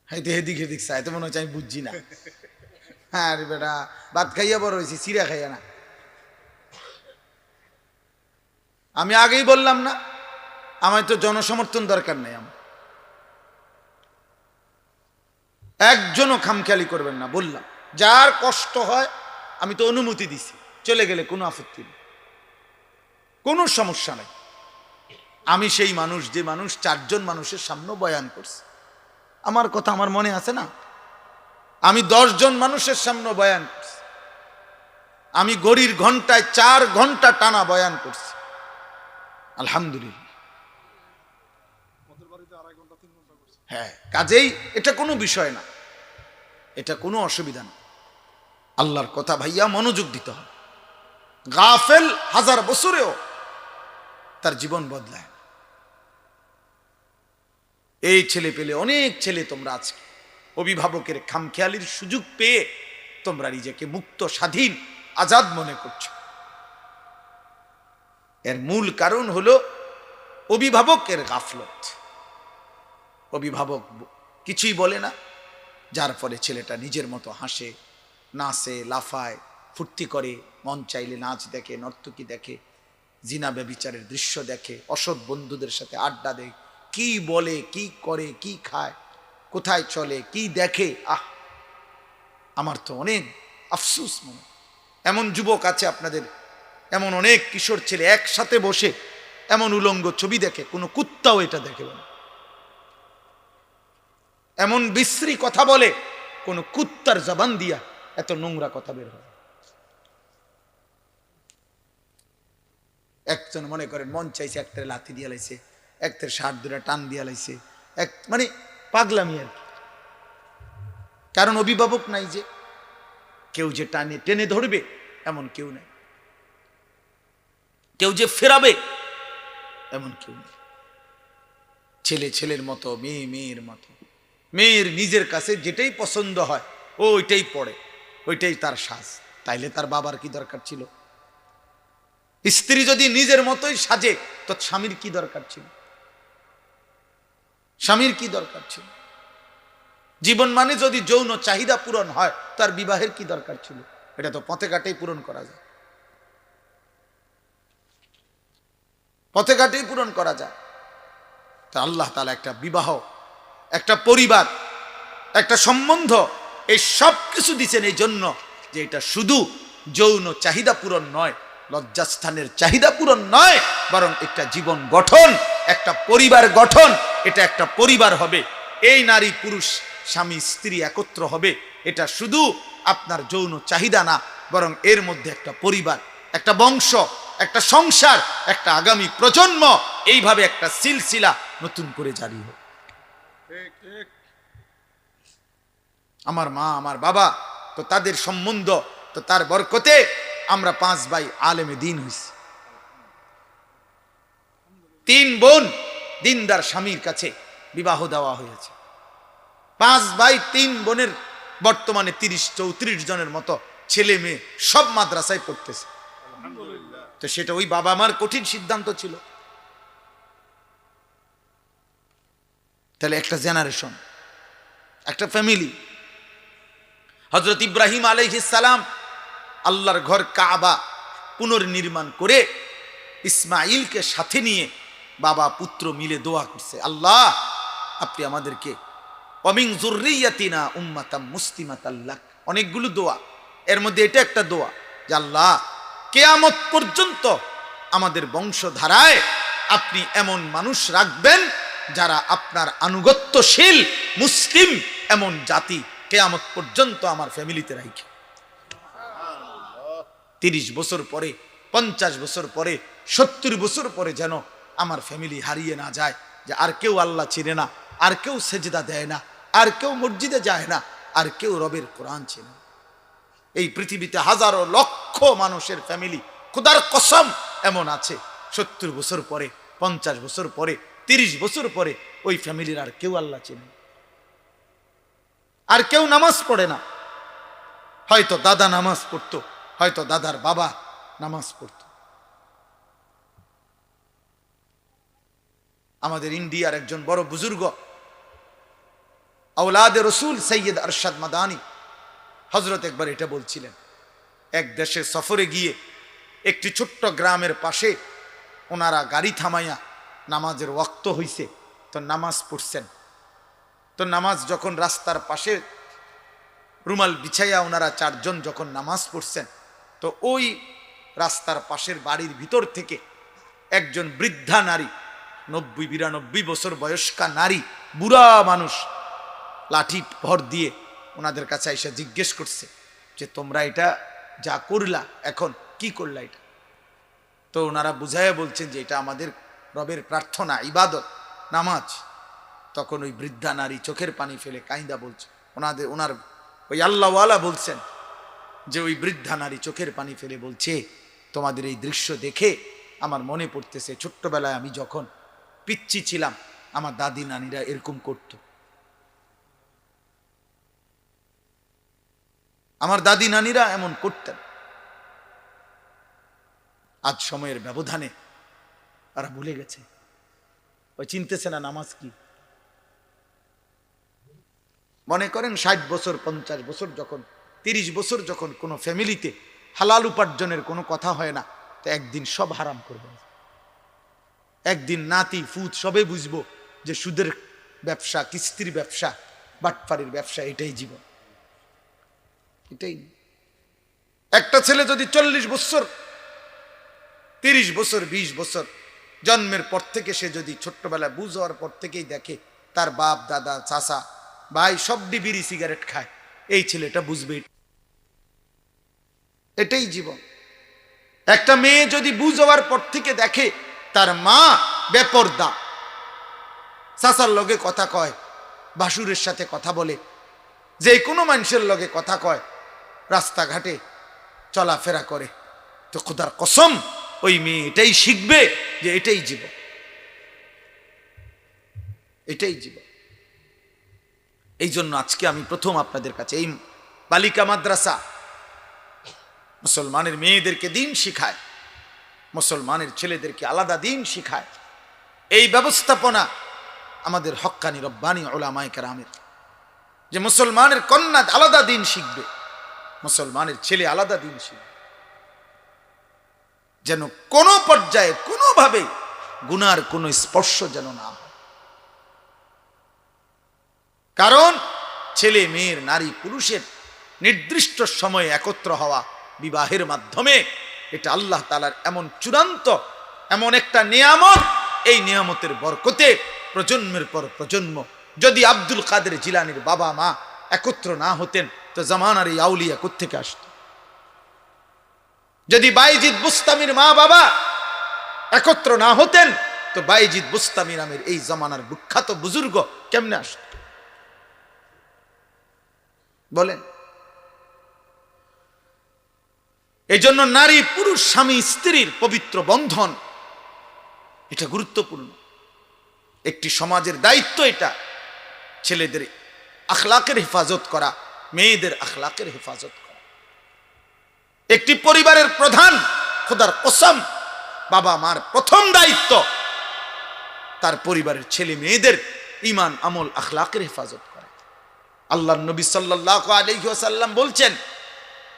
হেদিক হেদিক চাই তো মনে হচ্ছে আমি বুঝছি না। হ্যাঁ রে বেটা, ভাত খাইয়া বড় হয়েছি, চিড়া খাইয়া না। আমি আগেই বললাম না আমার তো জনসমর্থন দরকার নেই, আমার একজনও খামখেয়ালি করবেন না, বললাম যার কষ্ট হয় আমি তো অনুমতি দিছি, চলে গেলে কোনো আপত্তি নেই, কোনো সমস্যা নেই। আমি সেই মানুষ যে মানুষ 4 জন মানুষের সামনে বয়ান করছে, আমার কথা আমার মনে আছে না? আমি 10 জন মানুষের সামনে বয়ান করছি, আমি ঘড়ির ঘন্টায় 4 ঘন্টা টানা বয়ান করছি, আলহামদুলিল্লাহ। হ্যাঁ, কাজেই এটা কোনো বিষয় না, এটা কোনো অসুবিধা না। আল্লাহর কথা ভাইয়া মনোযোগ দিতে হবে। গাফেল 1000 বছরেও তার জীবন বদলায়। এই ছেলে পেলে অনেক ছেলে তোমরা আজকে অভিভাবকের খামখেয়ালির সুযোগ পেয়ে তোমরা নিজেকে মুক্ত, স্বাধীন, আজাদ মনে করছো। এর মূল কারণ হলো অভিভাবকের গাফলত। অভিভাবক কিছুই বলে না, যার ফলে ছেলেটা নিজের মতো হাসে, নাচে, লাফায়, ফুর্তি করে, মন চাইলে নাচ দেখে, নর্তকী দেখে, জিনা ব্যভিচারের দৃশ্য দেখে, অসৎ বন্ধুদের সাথে আড্ডা দেয়, কি বলে, কি করে, কি খায়, কোথায় চলে, কি দেখে। আমার তো অনেক আফসোস মনে, এমন যুবক আছে আপনাদের, এমন অনেক কিশোর ছেলে একসাথে বসে এমন উলঙ্গ ছবি দেখে, কোনো কুত্তাও এটা দেখে না। এমন বিশ্রী কথা বলে, কোন কুত্তার জবান দিয়া এত নোংরা কথা বের হয়। একজন মনে করেন মন চাইছে একটারে লাথি দিয়া লাইছে, একটার শার্ট দুটা টান দিয়া লাইছে, এক মানে পাগলামি আর কি। কারণ অভিভাবক নাই, যে কেউ যে টানে টেনে ধরবে এমন কেউ নাই, কেউ যে ফেরাবে এমন কেউ নেই। ছেলে ছেলের মতো, মেয়ে মেয়ের মতো, মেয়ের নিজের কাছে যেটাই পছন্দ হয় ও ওইটাই পড়ে, ওইটাই তার সাজ। তাইলে তার বাবার কি দরকার ছিল? স্ত্রী যদি নিজের মতোই সাজে তো স্বামীর কি দরকার ছিল? স্বামীর কি দরকার ছিল? জীবন মানে যদি যৌন চাহিদা পূরণ হয় তার বিবাহের কি দরকার ছিল? এটা তো পথে ঘাটেই পূরণ করা যায়, পথে ঘাটেই পূরণ করা যায়। তা আল্লাহ তাআলা একটা বিবাহ, একটা পরিবার, একটা সম্বন্ধ, এই সব কিছু দিচ্ছেন এই জন্য যে এটা শুধু যৌন চাহিদা পূরণ নয়, লজ্জাস্থানের চাহিদা পূরণ নয়, বরং একটা জীবন গঠন, একটা পরিবার গঠন। এটা একটা পরিবার হবে, এই নারী পুরুষ স্বামী স্ত্রী একত্র হবে। এটা শুধু আপনার যৌন চাহিদা না, বরং এর মধ্যে একটা পরিবার, একটা বংশ, একটা সংসার, একটা আগামী প্রজন্ম, এইভাবে একটা সিলসিলা নতুন করে জারি হবে। আমার মা আমার বাবা তো তাদের সম্বন্ধ, তো তার বরকতে আমরা 5 ভাই আলেমে দ্বীন হইছি। 3 বোন দিনদার স্বামীর কাছে বিবাহ দেওয়া হয়েছে। 5 ভাই 3 বোনের বর্তমানে 30-34 জনের মতো ছেলে মেয়ে সব মাদ্রাসায় পড়তেছে। তো সেটা ওই বাবা মার কঠিন সিদ্ধান্ত ছিল। তাহলে একটা জেনারেশন, একটা ফ্যামিলি। হযরত ইব্রাহিম আলাইহিস সালাম আল্লাহর ঘর কাবা পুনর্নির্মাণ করে ইসমাইলকে সাথে নিয়ে বাবা পুত্র মিলে দোয়া করছে, আল্লাহ আপনি আমাদেরকে ওয়ামিন যুররিয়াতিনা উম্মাতাম মুসলিমাতাল লাক। অনেকগুলো দোয়া, এর মধ্যে এটা একটা দোয়া যে আল্লাহ কিয়ামত পর্যন্ত আমাদের বংশধারায় আপনি এমন মানুষ রাখবেন যারা আপনার আনুগত্যশীল মুসলিম, এমন জাতি কিয়ামত পর্যন্ত আমার ফ্যামিলিতে রাখে। 30 বছর পরে, 50 বছর পরে, 70 বছর পরে যেন আমার ফ্যামিলি হারিয়ে না যায়, যে আর কেউ আল্লাহ চিনে না, আর কেউ সেজদা দেয় না, আর কেউ মসজিদে যায় না, আর কেউ রবের কোরআন চিনে না। এই পৃথিবীতে হাজারো লক্ষ মানুষের ফ্যামিলি খোদার কসম এমন আছে 70 বছর পরে, 50 বছর পরে, 30 বছর পরে ওই ফ্যামিলির আর কেউ আল্লাহ চিনে না, আর কেউ নামাজ পড়ে না। হয়তো দাদা নামাজ পড়তো, হয়তো দাদার বাবা নামাজ পড়ত। আমাদের ইন্ডিয়ার একজন বড় বুজুর্গ আওলাদে রসুল সৈয়দ আরশাদ মাদানী হযরত একবার এটা বলছিলেন, এক দেশে সফরে গিয়ে একটি ছোট্ট গ্রামের পাশে ওনারা গাড়ি থামাইয়া নামাজের ওয়াক্ত হইছে, তো নামাজ পড়ছেন। তো নামাজ যখন রাস্তার পাশে রুমাল বিছাইয়া ওনারা 4 জন যখন নামাজ পড়ছেন, তো ওই রাস্তার পাশের বাড়ির ভিতর থেকে একজন বৃদ্ধা নারী, 90-92 বছর বয়স্কা নারী, বুড়া মানুষ, লাঠি ভর দিয়ে ওনাদের কাছে এসে জিজ্ঞেস করছে যে তোমরা এটা যা করলা এখন কি করলা এটা? তো ওনারা বুঝাইয়া বলছেন যে এটা আমাদের রবের প্রার্থনা, ইবাদত, নামাজ। তখন ওই বৃদ্ধা নারী চোখের পানি ফেলে কাইন্দা বলছে, ওনার ওই আল্লাহওয়ালা বলছেন যে ওই বৃদ্ধা নারী চোখের পানি ফেলে বলছে, তোমাদের এই দৃশ্য দেখে আমার মনে পড়তেছে ছোট্টবেলায় আমি যখন পিচ্চি ছিলাম আমার দাদি নানিরা এরকম করত। আমার দাদি নানিরা এমন করতেন। আজ সময়ের ব্যবধানে তারা ভুলে গেছে, ওই চিনতেছে না নামাজ কি। মনে করেন 60 বছর, 50 বছর যখন, 30 বছর যখন কোনো ফ্যামিলিতে হালাল উপার্জনের কোনো কথা হয় না, তো একদিন সব হারাম করবে। একদিন নাতি ফুত সবে বুঝবো যে সুদের ব্যবসা, কিস্তির ব্যবসা, বাটপাড়ির ব্যবসা, এটাই জীবন। এটাই একটা ছেলে যদি 40 বছর, 30 বছর, 20 বছর জন্মের পর থেকে সে যদি ছোট্টবেলায় বুঝ হওয়ার পর থেকেই দেখে তার বাপ দাদা চাচা ভাই সব বিড়ি সিগারেট খায়, এই ছেলেটা বুঝবে এটাই জীবন। একটা মেয়ে যদি বুঝ হওয়ার পর থেকে দেখে তার মা বেপরদা, চাচার লগে কথা কয়, ভাসুরের সাথে কথা বলে, যে কোনো মানুষের লগে কথা কয়, রাস্তাঘাটে চলাফেরা করে, তো খোদার কসম ওই মেয়ে এটাই শিখবে যে এটাই জীবন, এটাই জীবন। এই জন্য আজকে আমি প্রথম আপনাদের কাছে এই বালিকা মাদ্রাসা মুসলমানের মেয়েদেরকে দিন শিখায়, মুসলমানের ছেলেদেরকে আলাদা দিন শিখায়। এই ব্যবস্থাপনা আমাদের হক্কানি রব্বানি উলামায়ে কেরামের, যে মুসলমানের কন্যা আলাদা দিন শিখবে, মুসলমানের ছেলে আলাদা দিন শিখবে, যেন কোনো পর্যায়ে কোনোভাবে গুনার কোনো স্পর্শ যেন না হয়। কারণ ছেলে মেয়ের, নারী পুরুষের নির্দিষ্ট সময়ে একত্র হওয়া বিবাহের মাধ্যমে, এটা আল্লাহ তাআলার এমন চূড়ান্ত, এমন একটা নিয়ামত। এই নিয়ামতের বরকতে প্রজন্মের পর প্রজন্ম, যদি আব্দুল কাদের জিলানীর বাবা মা একত্র না হতেন তো জামানার এই আউলিয়া কোত্থেকে আসত? যদি বাইজিদ বুস্তামির মা বাবা একত্র না হতেন তো বাইজিদ বুস্তামি নামের এই জামানার বিখ্যাত বুজুর্গ কেমনে আসত বলেন? এই জন্য নারী পুরুষ, স্বামী স্ত্রীর পবিত্র বন্ধন, এটা গুরুত্বপূর্ণ একটি সমাজের দায়িত্ব। এটা ছেলেদের আখলাকের হেফাজত করা, মেয়েদের আখলাকের হেফাজত করা। একটি পরিবারের প্রধান, খোদার কসম, বাবা মার প্রথম দায়িত্ব তার পরিবারের ছেলে মেয়েদের ঈমান, আমল, আখলাকের হেফাজত করা। আল্লাহর নবী সাল্লাল্লাহু আলাইহি ওয়াসাল্লাম বলছেন,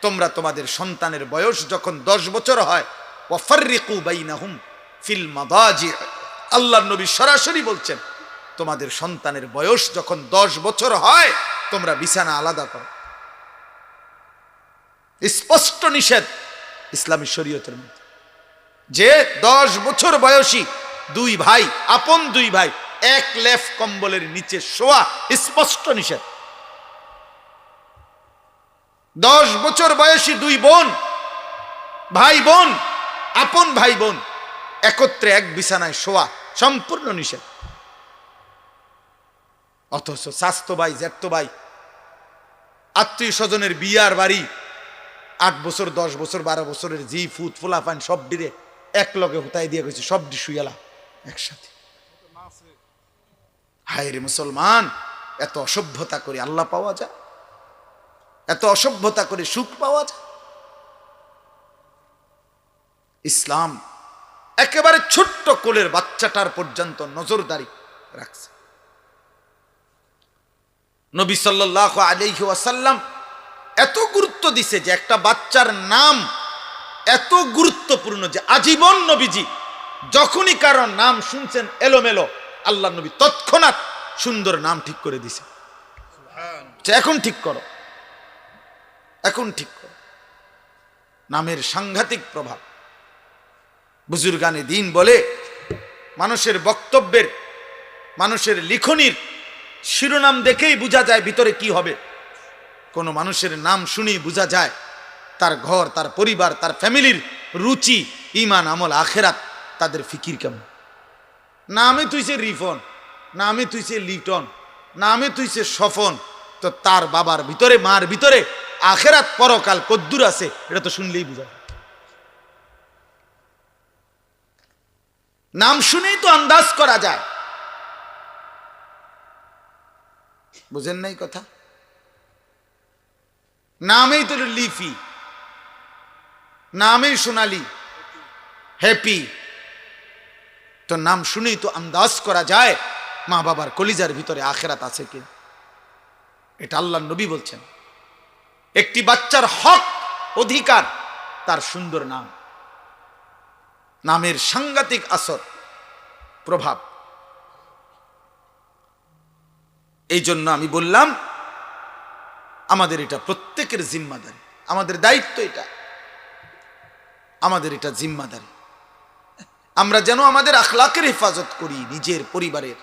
তোমরা তোমাদের সন্তানের বয়স যখন 10 বছর হয়, ওয়াফাররিকু বাইনাহুম ফিল মাদাজি। আল্লাহর নবী সরাসরি বলছেন, তোমাদের সন্তানের বয়স যখন 10 বছর হয় তোমরা বিছানা আলাদা করো। স্পষ্ট নিষেধ ইসলামী শরীয়তের মধ্যে যে 10 বছর বয়সী দুই ভাই, আপন দুই ভাই, এক লেফ কম্বলের নিচে শোয়া, স্পষ্ট নিষেধ। 10 বছর বয়সী দুই বোন, ভাই বোন, আপন ভাই বোন একত্রে এক বিছানায় শোয়া সম্পূর্ণ নিষেধ। অথচ স্বাস্থ্য ভাই, জ্যাঠতো ভাই, আত্মীয় স্বজনের বিয়ার বাড়ি, 8 বছর, 10 বছর, 12 বছরের জি ফুত ফুলাফান সব ডিরে এক লগে হুতাই দিয়ে গেছে, সব ডি শুয়ালা একসাথে। হায় রে মুসলমান, এত অসভ্যতা করে আল্লাহ পাওয়া যায়? এত অসভ্যতা করে সুখ পাওয়া যায়? ইসলাম একেবারে ছোট্ট কোলের বাচ্চাটার পর্যন্ত নজরদারি রাখছে। নবী সাল্লাল্লাহু আলাইহি ওয়াসাল্লাম এত গুরুত্ব দিছে যে একটা বাচ্চার নাম এত গুরুত্বপূর্ণ যে আজীবন নবীজি যখনই কারণ নাম শুনছেন এলোমেলো, আল্লাহ নবী তৎক্ষণাৎ সুন্দর নাম ঠিক করে দিছে। এখন ঠিক করো, এখন ঠিক করো। নামের সাংঘাতিক প্রভাব। বুজুর্গানে দিন বলে, মানুষের বক্তব্যের, মানুষের লিখনির শিরোনাম দেখেই বোঝা যায় ভিতরে কি হবে। কোনো মানুষের নাম শুনেই বোঝা যায় তার ঘর, তার পরিবার, তার ফ্যামিলির রুচি, ঈমান, আমল, আখেরাত, তাদের ফিকির কেমন। নামে তুইছে রিফন, নামে তুইছে লিটন, নামে তুইছে সফন, তো তার বাবার ভিতরে, মার ভিতরে আখেরাত পরকাল কদ্দুর আছে এটা তো শুনলেই বোঝা যায়। নাম শুনেই তো আন্দাজ করা যায়। বুঝেন নাই কথা? নামেই তো লিফি, নামেই সোনালি, হ্যাপি, তো নাম শুনেই তো আন্দাজ করা যায় মা বাবার কলিজার ভিতরে আখেরাত আছে কি। এটা আল্লাহর নবী বলছেন। একটি বাচ্চার হক, অধিকার তার সুন্দর নাম। নামের সাংঘাতিক আসর, প্রভাব। এই জন্য আমি বললাম আমাদের এটা প্রত্যেকের জিম্মাদারি, আমাদের দায়িত্ব, এটা আমাদের এটা জিম্মাদারি। আমরা যেন আমাদের আখলাকের হেফাজত করি, নিজের পরিবারের,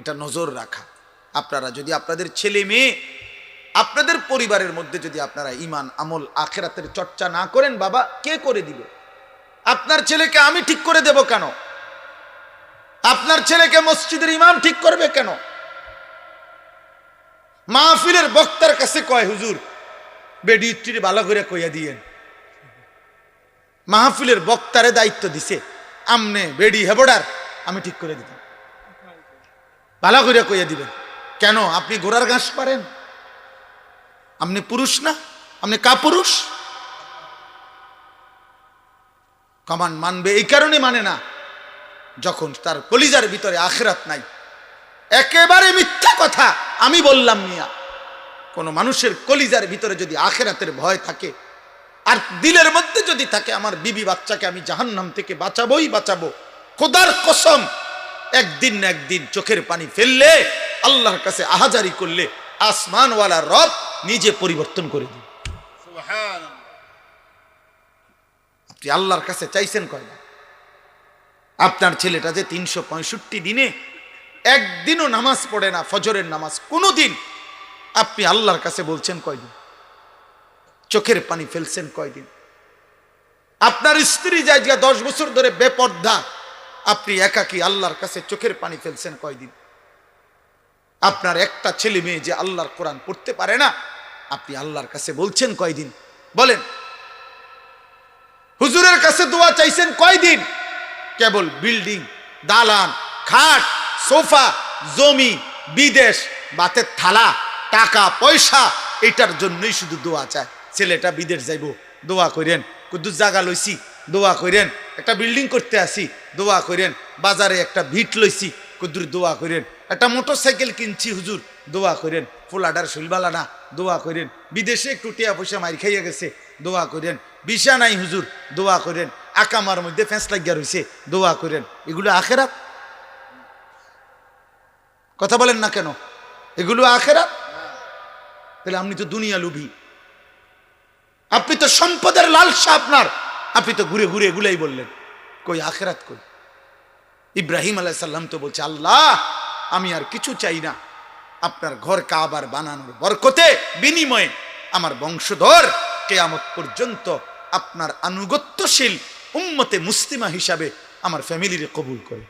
এটা নজর রাখা। আপনারা যদি আপনাদের ছেলে মেয়ে, আপনাদের পরিবারের মধ্যে যদি আপনারা ঈমান, আমল, আখেরাতের চর্চা না করেন, বাবা কে করে দিবে? আপনার ছেলেকে আমি ঠিক করে দেব কেন? আপনার ছেলেকে মসজিদের ইমাম ঠিক করবে কেন? মাহফিলের বক্তার কাছে কয়, হুজুর বেডি ইত্তিরি ভালো করে কইয়া দিয়েন। মাহফিলের বক্তারে দায়িত্ব দিছে, আমনে বেডি হেবডার আমি ঠিক করে দিতাম, ভালো করে কইয়া দিবেন। কেন? আপনি ঘোড়ার ঘাস পারেন? আপনি পুরুষ না? আপনি কাপুরুষ? কমান্ড মানবে এই কারণে মানে না, যখন তার কলিজার ভিতরে আখিরাত নাই। একেবারে মিথ্যা কথা আমি বললাম মিয়া, কোন মানুষের কলিজার ভিতরে যদি আখিরাতের ভয় থাকে আর দিলের মধ্যে যদি থাকে আমার বিবি বাচ্চাকে আমি জাহান্নাম থেকে বাঁচাবোই বাঁচাবো, খোদার কসম একদিন না একদিন চোখের পানি ফেললে আল্লাহর কাছে আহাজারি করলে আসমানওয়ালা রব নিজে পরিবর্তন করে দিন। আপনি আল্লাহর কাছে চাইছেন কয়বার? আপনার ছেলেটা যে 365 দিনে একদিনও নামাজ পড়ে না, ফজরের নামাজ কোনোদিন, আপনি আল্লাহর কাছে বলছেন কয়দিন? চোখের পানি ফেলছেন কয়দিন? আপনার স্ত্রী জায়গা 10 বছর ধরে বেপর্দা, আপনি একাকী আল্লাহর কাছে চোখের পানি ফেলছেন কয়দিন? আপনার একটা ছেলে মেয়ে যে আল্লাহর কোরআন পড়তে পারে না, আপনি আল্লাহর কাছে বলছেন কয়দিন? বলেন। হুজুরের কাছে দোয়া চাইছেন কয়দিন? কেবল বিল্ডিং, দালান, খাট, সোফা, জমি, বিদেশ, বাতের থালা, টাকা পয়সা, এটার জন্যই শুধু দোয়া চায়। ছেলেটা বিদেশ যাইব, দোয়া করেন। কুদ্দুস জায়গা লইছি, দোয়া করেন। একটা বিল্ডিং করতে আসি, দোয়া করেন। বাজারে একটা ভিট লইছি, কুদ্দুর দোয়া করেন। একটা মোটরসাইকেল কিনছি, হুজুর দোয়া করেন। ফুলাডার শৈলবালা না, দোয়া করেন। বিদেশে একটু টিয়া পয়সা মারি খাইয়া গেছে, দোয়া করেন। বিশা নাই হুজুর, দোয়া করেন। আকামার মধ্যে ফেঁস লাগিয়া রয়েছে, দোয়া করেন। এগুলো আখেরাত? কথা বলেন না কেন? এগুলো আখেরাত? তাহলে আপনি তো দুনিয়া লুভি, আপনি তো সম্পদের লালসা আপনার, আপনি তো ঘুরে ঘুরে এগুলাই বললেন। কই আখেরাত কই? ইব্রাহিম আলাইহিস সালাম তো বলছে, আল্লাহ আমি আর কিছু চাই না, আপনার ঘর কাবার বানানোর বরকতে বিনিময়ে আমার বংশধর কিয়ামত পর্যন্ত আপনার আনুগত্যশীল উম্মতে মুসলিমা হিসাবে আমার ফ্যামিলিরে কবুল করে।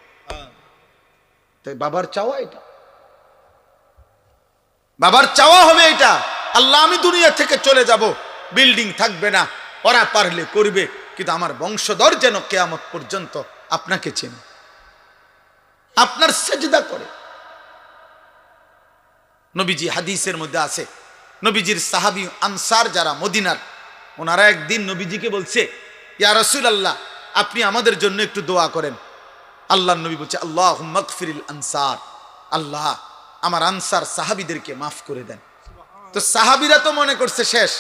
তাই বাবার চাওয়া এটা, বাবার চাওয়া হবে এটা, আল্লাহ আমি দুনিয়া থেকে চলে যাব, বিল্ডিং থাকবে না, ওরা পারলে করবে, কিন্তু আমার বংশধর যেন কিয়ামত পর্যন্ত আপনাকে চেনে, আপনার সেজদা করে। নবীজি হাদিসের মধ্যে আছে, নবীজির সাহাবী আনসার যারা মদিনার, ওনারা একদিন নবীজিকে বলছে, ইয়া রাসূলুল্লাহ আপনি আমাদের জন্য একটু দোয়া করেন। আল্লাহর নবী বলছে, আল্লাহুম্মা গফিরিল আনসার, আল্লাহ আমার আনসার সাহাবীদেরকে মাফ করে দেন। তো সাহাবীরা তো মনে করছে শেষ,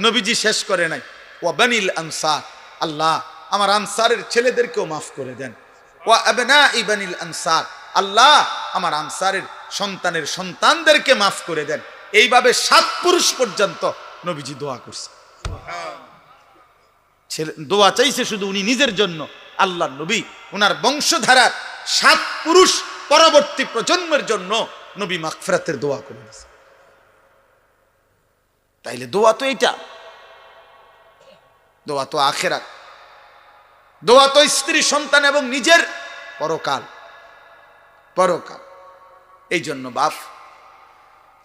নবীজি শেষ করে নাই। ওয়া বানিল আনসার, আল্লাহ আমার আনসারের ছেলেদেরকেও মাফ করে দেন। ওয়া আবনাই বানিল আনসার, আল্লাহ আমার আনসারের সন্তানের সন্তানদেরকে মাফ করে দেন। এইভাবে 7 পুরুষ পর্যন্ত নবীজি দোয়া করছে। দোয়া চাইছে শুধু উনি নিজের জন্য, আল্লাহর নবী ওনার বংশধারার 7 পুরুষ পরবর্তী প্রজন্মের জন্য নবী মাগফিরাতের দোয়া করে দিয়েছে। তাইলে দোয়া তো এটা, দোয়া তো আখিরাত, দোয়া তো স্ত্রী সন্তান এবং নিজের পরকাল, পরকাল। এই জন্য বাপ,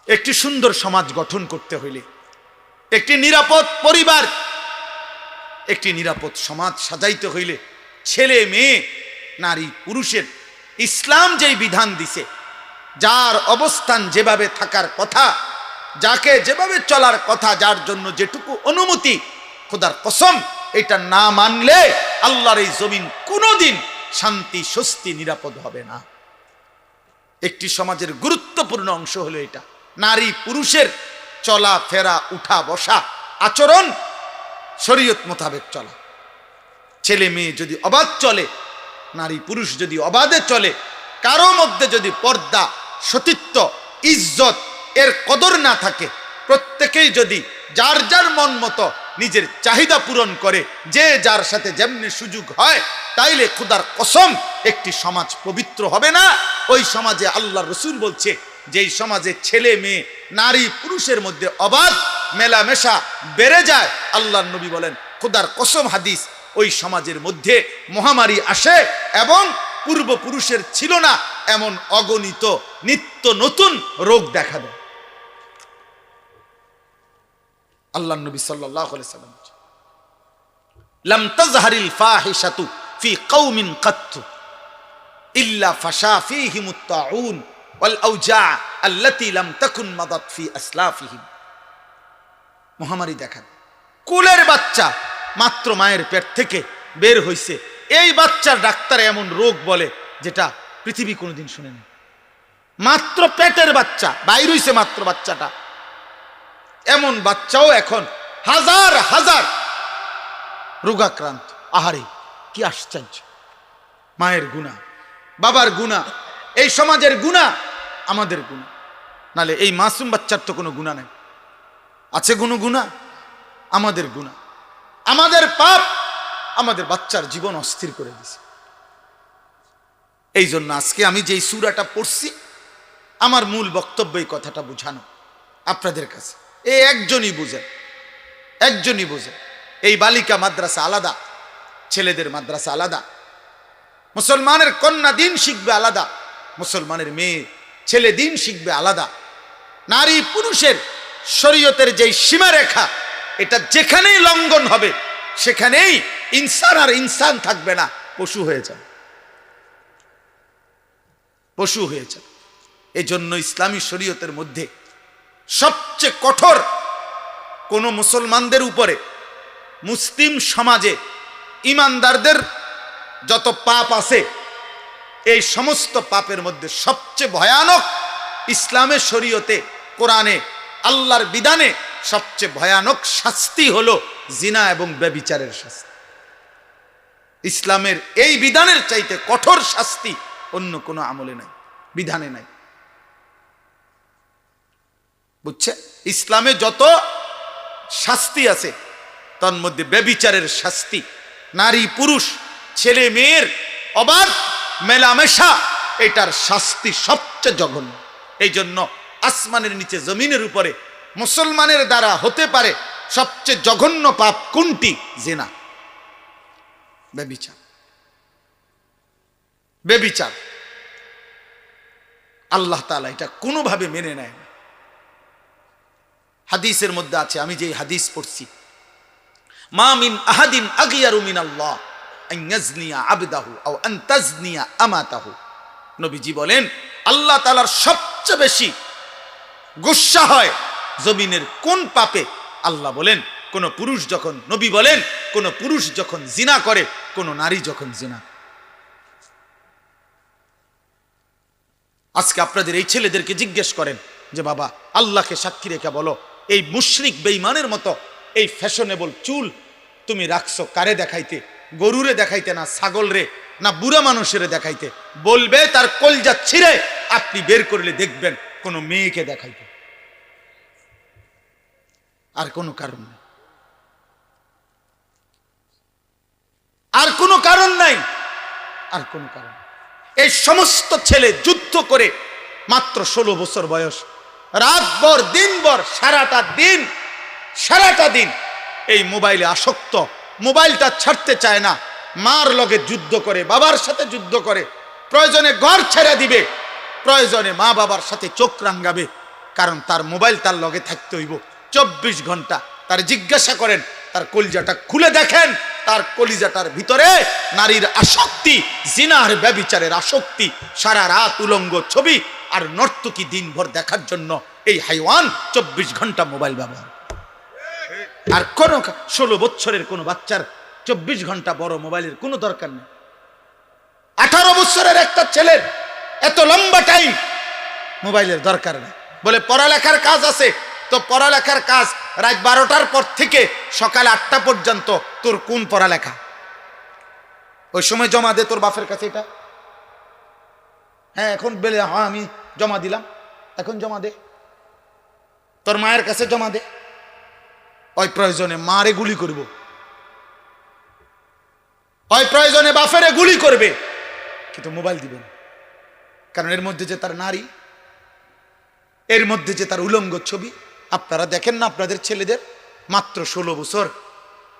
একটি সুন্দর সমাজ গঠন করতে হইলে, একটি নিরাপদ পরিবার, একটি নিরাপদ সমাজ সাজাইতে হইলে ছেলে মেয়ে নারী পুরুষের ইসলাম যেই বিধান দিছে, যার অবস্থান যেভাবে থাকার কথা, যাকে যেভাবে চলার কথা, যার জন্য যেটুকু অনুমতি, খোদার কসম এটা না মানলে আল্লাহর এই জমিন কোনোদিন শান্তি স্বস্তি নিরাপদ হবে না। একটি সমাজের গুরুত্বপূর্ণ অংশ হলো এটা, নারী পুরুষের চলা ফেরা, উঠা বসা, আচরণ শরীয়ত মোতাবেক চলা। ছেলে মেয়ে যদি অবাধ চলে, নারী পুরুষ যদি অবাধে চলে, কারো মধ্যে যদি পর্দা, সতীত্ব, ইজ্জত এর কদর না থাকে, প্রত্যেকেই যদি যার যার মন মতো নিজের চাহিদা পূরণ করে, যে যার সাথে যেমনি সুযোগ হয়, তাইলে খোদার কসম একটি সমাজ পবিত্র হবে না। ওই সমাজে আল্লাহর রাসূল বলছে, যেই সমাজে ছেলে মেয়ে নারী পুরুষের মধ্যে অবাধ মেলামেশা বেড়ে যায়, আল্লাহর নবী বলেন খোদার কসম হাদিস, ওই সমাজের মধ্যে মহামারী আসে এবং পূর্বপুরুষের ছিল না এমন অগণিত নিত্য নতুন রোগ দেখা দেয়। আল্লাহর নবী সাল্লাল্লাহু আলাইহি সাল্লাম, লাম তাজহারিল ফাহিশাতু ফি কওমিন কাত্তু ইল্লা ফাশা ফীহিমুত তাউন ওয়াল আওজা আল্লাতী লাম তাকুন মাদাত ফি আসলাফিহিম। মহামারী দেখা, কুলের বাচ্চা মাত্র মায়ের পেট থেকে বের হইছে, এই বাচ্চার ডাক্তার এমন রোগ বলে যেটা পৃথিবী কোনোদিন শুনেনি। মাত্র পেটের বাচ্চা বাইর হইছে, মাত্র বাচ্চাটা এমন বাচ্চাও এখন হাজার হাজার রোগাক্রান্ত। আহারে কি আশ্চর্য! মায়ের গুনাহ, বাবার গুনাহ, এই সমাজের গুনাহ, আমাদের গুনাহ। নালে এই মাসুম বাচ্চার তো কোনো গুনাহ নেই। আছে কোনো গুনাহ? আমাদের গুনাহ, আমাদের পাপ আমাদের বাচ্চার জীবন অস্থির করে দিছে। এই জন্য আজকে আমি যেই সূরাটা পড়ছি, আমার মূল বক্তব্য এই কথাটা বুঝানো আপনাদের কাছে। এই একজনই বুঝে, একজনই বুঝে। এই বালিকা মাদ্রাসা আলাদা, ছেলেদের মাদ্রাসা আলাদা। মুসলমানের কন্যা দিন শিখবে আলাদা, মুসলমানের মেয়ে ছেলে দিন শিখবে আলাদা। নারী পুরুষের শরীয়তের যেই সীমারেখা, এটা যেখানেই লঙ্ঘন হবে সেখানেই ইনসান আর ইনসান থাকবে না, পশু হয়ে যাবে, পশু হয়ে যাবে। এই জন্য ইসলামী শরীয়তের মধ্যে সবচেয়ে কঠোর, কোন মুসলমানদের উপরে, মুসলিম সমাজে ইমানদারদের যত পাপ আছে, এই সমস্ত পাপের মধ্যে সবচেয়ে ভয়ানক ইসলামের শরীয়তে, কোরআনে, আল্লাহর বিধানে সবচেয়ে ভয়ানক শাস্তি হলো জিনা এবং ব্যভিচারের শাস্তি। ইসলামের এই বিধানের চাইতে কঠোর শাস্তি অন্য কোনো আমলে নাই, বিধানে নাই। বুঝছে? ইসলামে যত শাস্তি আছে তার মধ্যে ব্যভিচারের শাস্তি, নারী পুরুষ ছেলে মেয়ের অবাধ মেলামেশা, এটার শাস্তি সবচেয়ে জঘন্য। এই জন্য আসমানের নিচে জমিনের উপরে মুসলমানের দ্বারা হতে পারে সবচেয়ে জঘন্য পাপ কোনটি? জিনা, ব্যভিচার। ব্যভিচার আল্লাহ তাআলা এটা কোনোভাবে মেনে নেয় না। হাদিসের মধ্যে আছে, আমি যে হাদিস পড়ছি, মা মিন আহাদিন আগিয়ারু মিনাল্লাহ আন ইয়াজনিয়া আবদাহু আও আন তাজনিয়া আমাতাহু। নবীজি বলেন, আল্লাহ তাআলার সবচেয়ে বেশি গুসা হয় জমিনের কোন পাপে? আল্লাহ বলেন, কোন পুরুষ যখন, নবী বলেন, কোন পুরুষ যখন জিনা করে, কোন নারী যখন জিনা। আজকে আপনাদের এই ছেলেদেরকে জিজ্ঞেস করেন যে বাবা, আল্লাহকে সাক্ষী রেখে বলো, এই মুশরিক বেঈমানের মতো এই ফ্যাশনেবল চুল তুমি রাখছো কারে দেখাইতে? গরুরে দেখাইতে, না ছাগল রে, না বুড়া মানুষের দেখাইতে? বলবে তার কলজা ছিঁড়ে আপনি বের করলে দেখবেন কোন মেয়েকে দেখাইতে, আর কোনো কারণ নেই, আর কোনো কারণ নাই, আর কোনো কারণ। এই সমস্ত ছেলে যুদ্ধ করে মাত্র 16 বছর বয়স, রাতভর দিনভর সারাটা দিন এই মোবাইলে আসক্ত, মোবাইলটা ছাড়তে চায় না, মার লগে যুদ্ধ করে, বাবার সাথে যুদ্ধ করে, প্রয়োজনে ঘর ছেড়ে দিবে, প্রয়োজনে মা বাবার সাথে চোখ রাঙ্গাবে, কারণ তার মোবাইল তার লগে থাকতে হইব 24 ঘন্টা। তার জিজ্ঞাসা করেন, তার কলিজাটা খুলে দেখেন, তার কলিজাটার ভিতরে নারীর আসক্তি, জিনার ব্যভিচারের আসক্তি, সারা রাত উলঙ্গ ছবি আর নর্তকী দিনভর দেখার জন্য এই হাইওয়ান 24 ঘন্টা মোবাইল ব্যবহার। আর কোন 16 বছরের কোন বাচ্চার 24 ঘন্টা বড় মোবাইলের কোনো দরকার নেই। 18 বছরের একটা ছেলের এত লম্বা টাইম মোবাইলের দরকার নেই। বলে পড়ালেখার কাজ আছে, তো পড়ালেখার কাজ রাত 12টার পর থেকে সকাল 8টা পর্যন্ত তোর কোন পড়ালেখা? ওই সময় জমা দে তোর বাপের কাছে এটা। হ্যাঁ, এখন বলে হ্যাঁ আমি জমা দিলাম, এখন জমা দে, তোর মায়ের কাছে জমা দে। ওই প্রয়োজনে মারে গুলি করব, ওই প্রয়োজনে বাপেরে গুলি করবে, কিন্তু মোবাইল দিবেন। কারণ এর মধ্যে যে তার নারী, এর মধ্যে যে তার উলঙ্গ ছবি। আপনারা দেখেন না আপনাদের ছেলেদের মাত্র 16 বছর,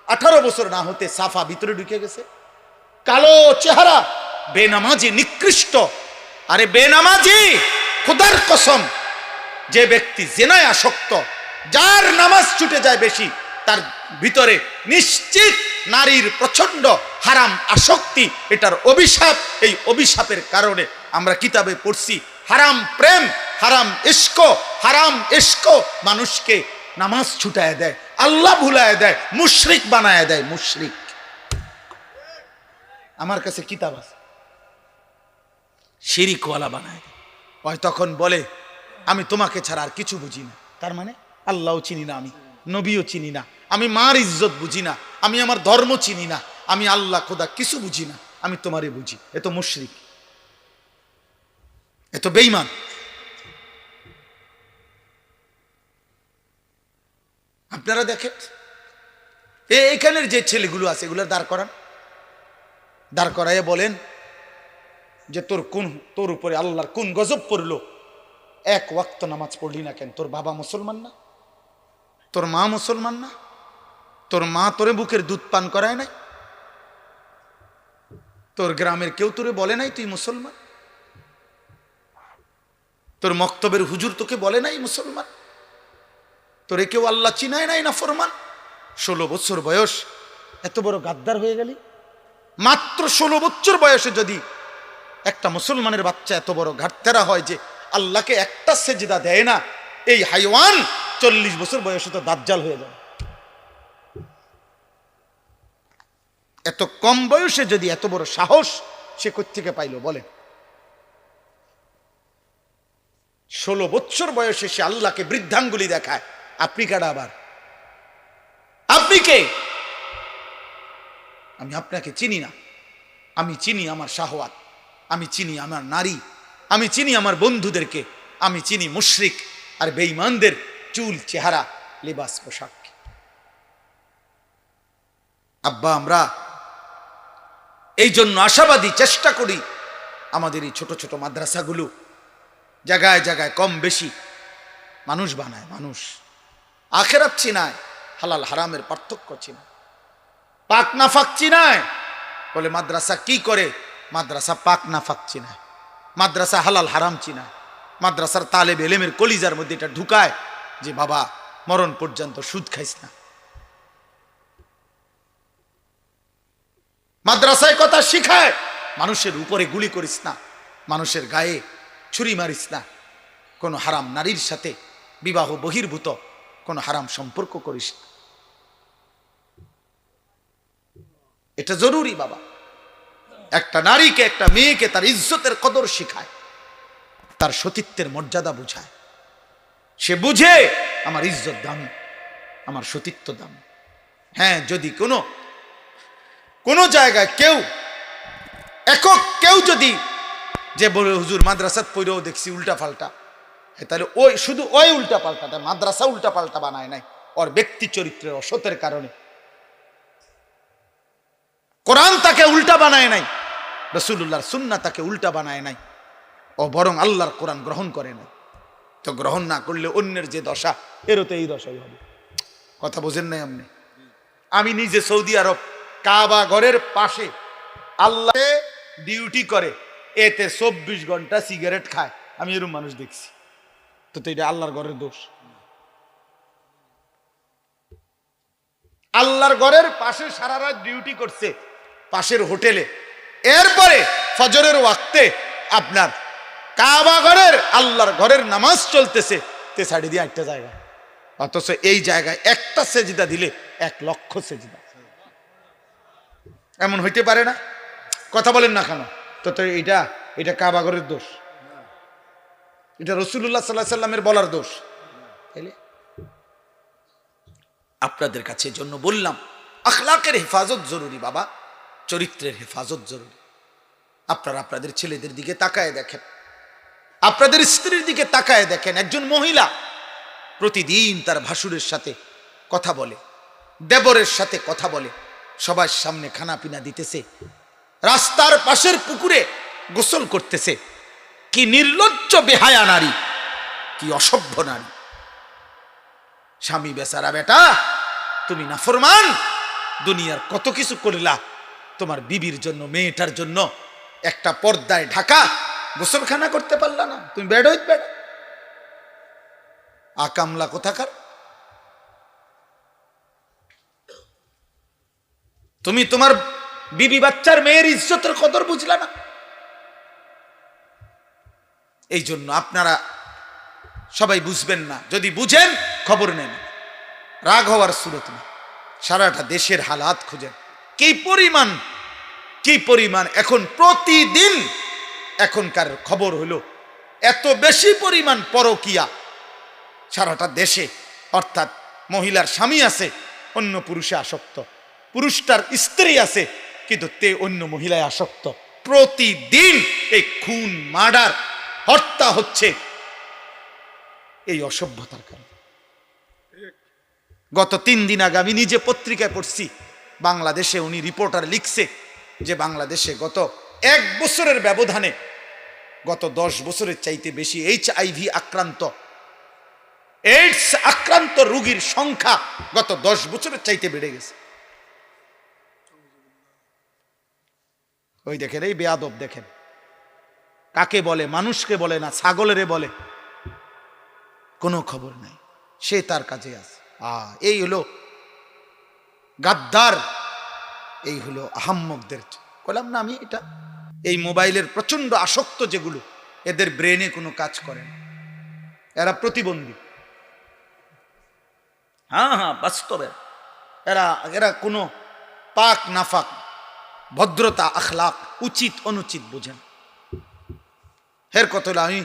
18 বছর না হতে সাফা ভিতরে ঢুকে গেছে, কালো চেহারা, বেনামাজি, নিকৃষ্ট। আরে বেনামাজি, খোদার কসম, যে ব্যক্তি জিনায় আসক্ত, যার নামাজ ছুটে যায় বেশি, তার ভিতরে নিশ্চিত নারীর প্রচন্ড হারাম আসক্তি, এটার অভিশাপ। এই অভিশাপের কারণে আমরা কিতাবে পড়ছি, হারাম প্রেম, হারাম ইশক মানুষকে নামাজ ছুটায় দেয়, আল্লাহ ভুলায় দেয়, মুশরিক বানায় দেয়, মুশরিক। আমার কাছে কিতাব আছে, শিরিকওয়ালা বানায় দেয়। তখন বলে আমি তোমাকে ছাড়া আর কিছু বুঝি না। তার মানে আল্লাহও চিনি না, আমি নবীও চিনি না, আমি মার ইজ্জত বুঝি না, আমি আমার ধর্ম চিনি না, আমি আল্লাহ খোদা কিছু বুঝি না, আমি তোমারে বুঝি। এ তো মুশরিক, এ তো বেঈমান। আপনারা দেখেন এইখানের যে ছেলেগুলো আছে এগুলোর দাঁড় করান, দাঁড় করাইয়া বলেন যে তোর উপরে আল্লাহর কোন গজব পড়লো, এক ওয়াক্ত নামাজ পড়লি না কেন? তোর বাবা মুসলমান না? তোর মা মুসলমান না? তোর মা তোরে বুকের দুধ পান করায় নাই? তোর গ্রামের কেউ তোরে বলে নাই তুই মুসলমান? তোর মক্তবের হুজুর তোকে বলে নাই মুসলমান? তোরে কেউ আল্লাহ চিনায় নাই না ফরমান? 16 বছর বয়স এত বড় গাদ্দার হয়ে গেলি? মাত্র 16 বছর বয়সে যদি একটা মুসলমানের বাচ্চা এত বড় ঘাটতেরা হয় যে আল্লাহকে একটা সেজদা দেয় না, এই হাইওয়ান 40 বছর বয়সে তো দাজ্জাল হয়ে যাবে। এত কম বয়সে যদি এত বড় সাহস সে কোত্থেকে পাইল বলেন? 16 বছর বয়সে সে আল্লাহকে বৃদ্ধাঙ্গুলি দেখায়। আপনি কারা আবার? আপনি কে? আমি আপনাকে চিনি না। আমি চিনি আমার শাহওয়াত, আমি চিনি আমার নারী, আমি চিনি আমার বন্ধুদেরকে, আমি চিনি মুশরিক আর বেঈমানদের চুল, চেহারা, লিবাস, পোশাক। আব্বা আমরা এই জন্য আশাবাদী, চেষ্টা করি আমাদের এই ছোট ছোট মাদ্রাসাগুলো জায়গায় জায়গায় কম বেশি মানুষ বানায়, মানুষ আখেরাত চিনায়, হালাল হারামের পার্থক্য চিনায়, পাক নাফাক চিনায়। বলে মাদ্রাসা কি করে? মাদ্রাসা পাক নাফাক চিনায়, মাদ্রাসা হালাল হারাম চিনায়, মাদ্রাসার তালেব এলেমের কলিজার মধ্যে এটা ঢুকায় যে বাবা মরণ পর্যন্ত সুদ খাইস না। মাদ্রাসায় কথা শিখায় মানুষের উপরে গুলি করিস না, মানুষের গায়ে ছুরি মারিস না, কোনো হারাম নারীর সাথে বিবাহ বহির্ভূত কোনো হারাম সম্পর্ক করিস না। এটা জরুরি বাবা। একটা নারীকে, একটা মেয়েকে তার ইজ্জতের কদর শিখায়, তার সতীত্বের মর্যাদা বুঝায়। সে বুঝে আমার ইজ্জত দামি, আমার সতীত্ব দামি। হ্যাঁ, যদি কোনো জায়গায় কেউ একক কেউ যদি যে বলে হুজুর মাদ্রাসাত পড়েও দেখছি উল্টা পাল্টা, তাহলে ওই শুধু ওই উল্টা পাল্টাটা, মাদ্রাসা উল্টা পাল্টা বানায় নাই, ওর ব্যক্তি চরিত্রের অসতের কারণে। কোরআন তাকে উল্টা বানায় নাই, রাসূলুল্লাহর সুন্নাহ তাকে উল্টা বানায় নাই, ও বরং আল্লাহর কোরআন গ্রহণ করে নাই। তো গ্রহণ না করলে অন্যের যে দশা, এরও তো এই দশাই হবে। কথা বোঝেন নাই আপনি? আমি নিজে সৌদি আরব কাবা ঘরের পাশে আল্লাহ ডিউটি করে, এতে 24 ঘন্টা সিগারেট খায়, আমি এরকম মানুষ দেখছি। তো এটা আল্লাহর ঘরের দোষ? আল্লাহর ঘরের পাশে সারা রাত ডিউটি করছে পাশের হোটেলে, এরপরে ফজরের ওয়াক্তে আপনার কাবা ঘরের আল্লাহর ঘরের নামাজ চলতেছে, তে ছাড়ি দিয়ে একটা জায়গা, অথচ এই জায়গায় একটা সেজদা দিলে 1 লক্ষ সেজদা। এমন হইতে পারে না? কথা বলেন না কেন? তো এটা কাবা ঘরের দোষ, এটা রাসূলুল্লাহ সাল্লাল্লাহু আলাইহি সাল্লামের বলার দোষ। তাইলে আপনাদের কাছে জন্য বললাম, আখলাকের হেফাজত জরুরি বাবা, চরিত্রের হেফাজত জরুরি। আপনারা আপনাদের ছেলেদের দিকে তাকায় দেখেন, আপনাদের স্ত্রীর দিকে তাকায় দেখেন। একজন মহিলা প্রতিদিন তার ভাসুরের সাথে কথা বলে, দেবরের সাথে কথা বলে, সবার সামনে খানা পিনা দিতেছে, রাস্তার পাশের পুকুরে গোসল করতেছে। কি নির্লজ্জ বেহায়া নারী, কি অসভ্য নারী। স্বামী বেচারা, বেটা তুমি নাফরমান, দুনিয়ার কত কিছু করলা, তোমার বিবির জন্য, মেয়েটার জন্য একটা পর্দায় ঢাকা গোসলখানা করতে পারলা না, তুমি বেড় আকামলা কোথাকার। তুমি তোমার বিবি বাচ্চার মেয়ের ইজ্জতের কদর বুঝলা না। এই জন্য আপনারা সবাই বুঝবেন না, যদি বুঝেন খবর নেন, রাগ হওয়ার সুরত না। সারাটা দেশের হালাত খুঁজেন, কি পরিমাণ এখন প্রতিদিন এখনকার খবর হলো এত বেশি পরিমাণ পরকিয়া সারাটা দেশে, অর্থাৎ মহিলার স্বামী আছে, অন্য পুরুষে আসক্ত, পুরুষটার স্ত্রী আছে কিন্তু তে অন্য মহিলায় আসক্ত। প্রতিদিন এই খুন, মার্ডার, হত্যা হচ্ছে এই অসভ্যতার কারণে। গত 3 দিন আগে আমি নিজে পত্রিকায় পড়ছি, বাংলাদেশে উনি রিপোর্টার লিখছে যে বাংলাদেশে গত 1 বছরের ব্যবধানে গত 10 বছরের চাইতে বেশি HIV আক্রান্ত, এইডস আক্রান্ত রোগীর সংখ্যা গত 10 বছরের চাইতে বেড়ে গেছে। ওই দেখেন, এই বেয়াদব দেখেন, কাকে বলে, মানুষকে বলে না, ছাগলেরে বলে, কোনো খবর নাই, সে তার কাজে আছে। এই হলো গাদ্দার, এই হলো আহাম্মকদের। বললাম না আমি, এটা এই মোবাইলের প্রচন্ড আসক্ত যেগুলো, এদের ব্রেনে কোনো কাজ করে না, এরা প্রতিবন্ধী। হ্যাঁ, বাস্তবে এরা কোনো পাক নাফাক, ভদ্রতা, আখলাক, উচিত অনুচিত বোঝেন। এর কথা হলো, আমি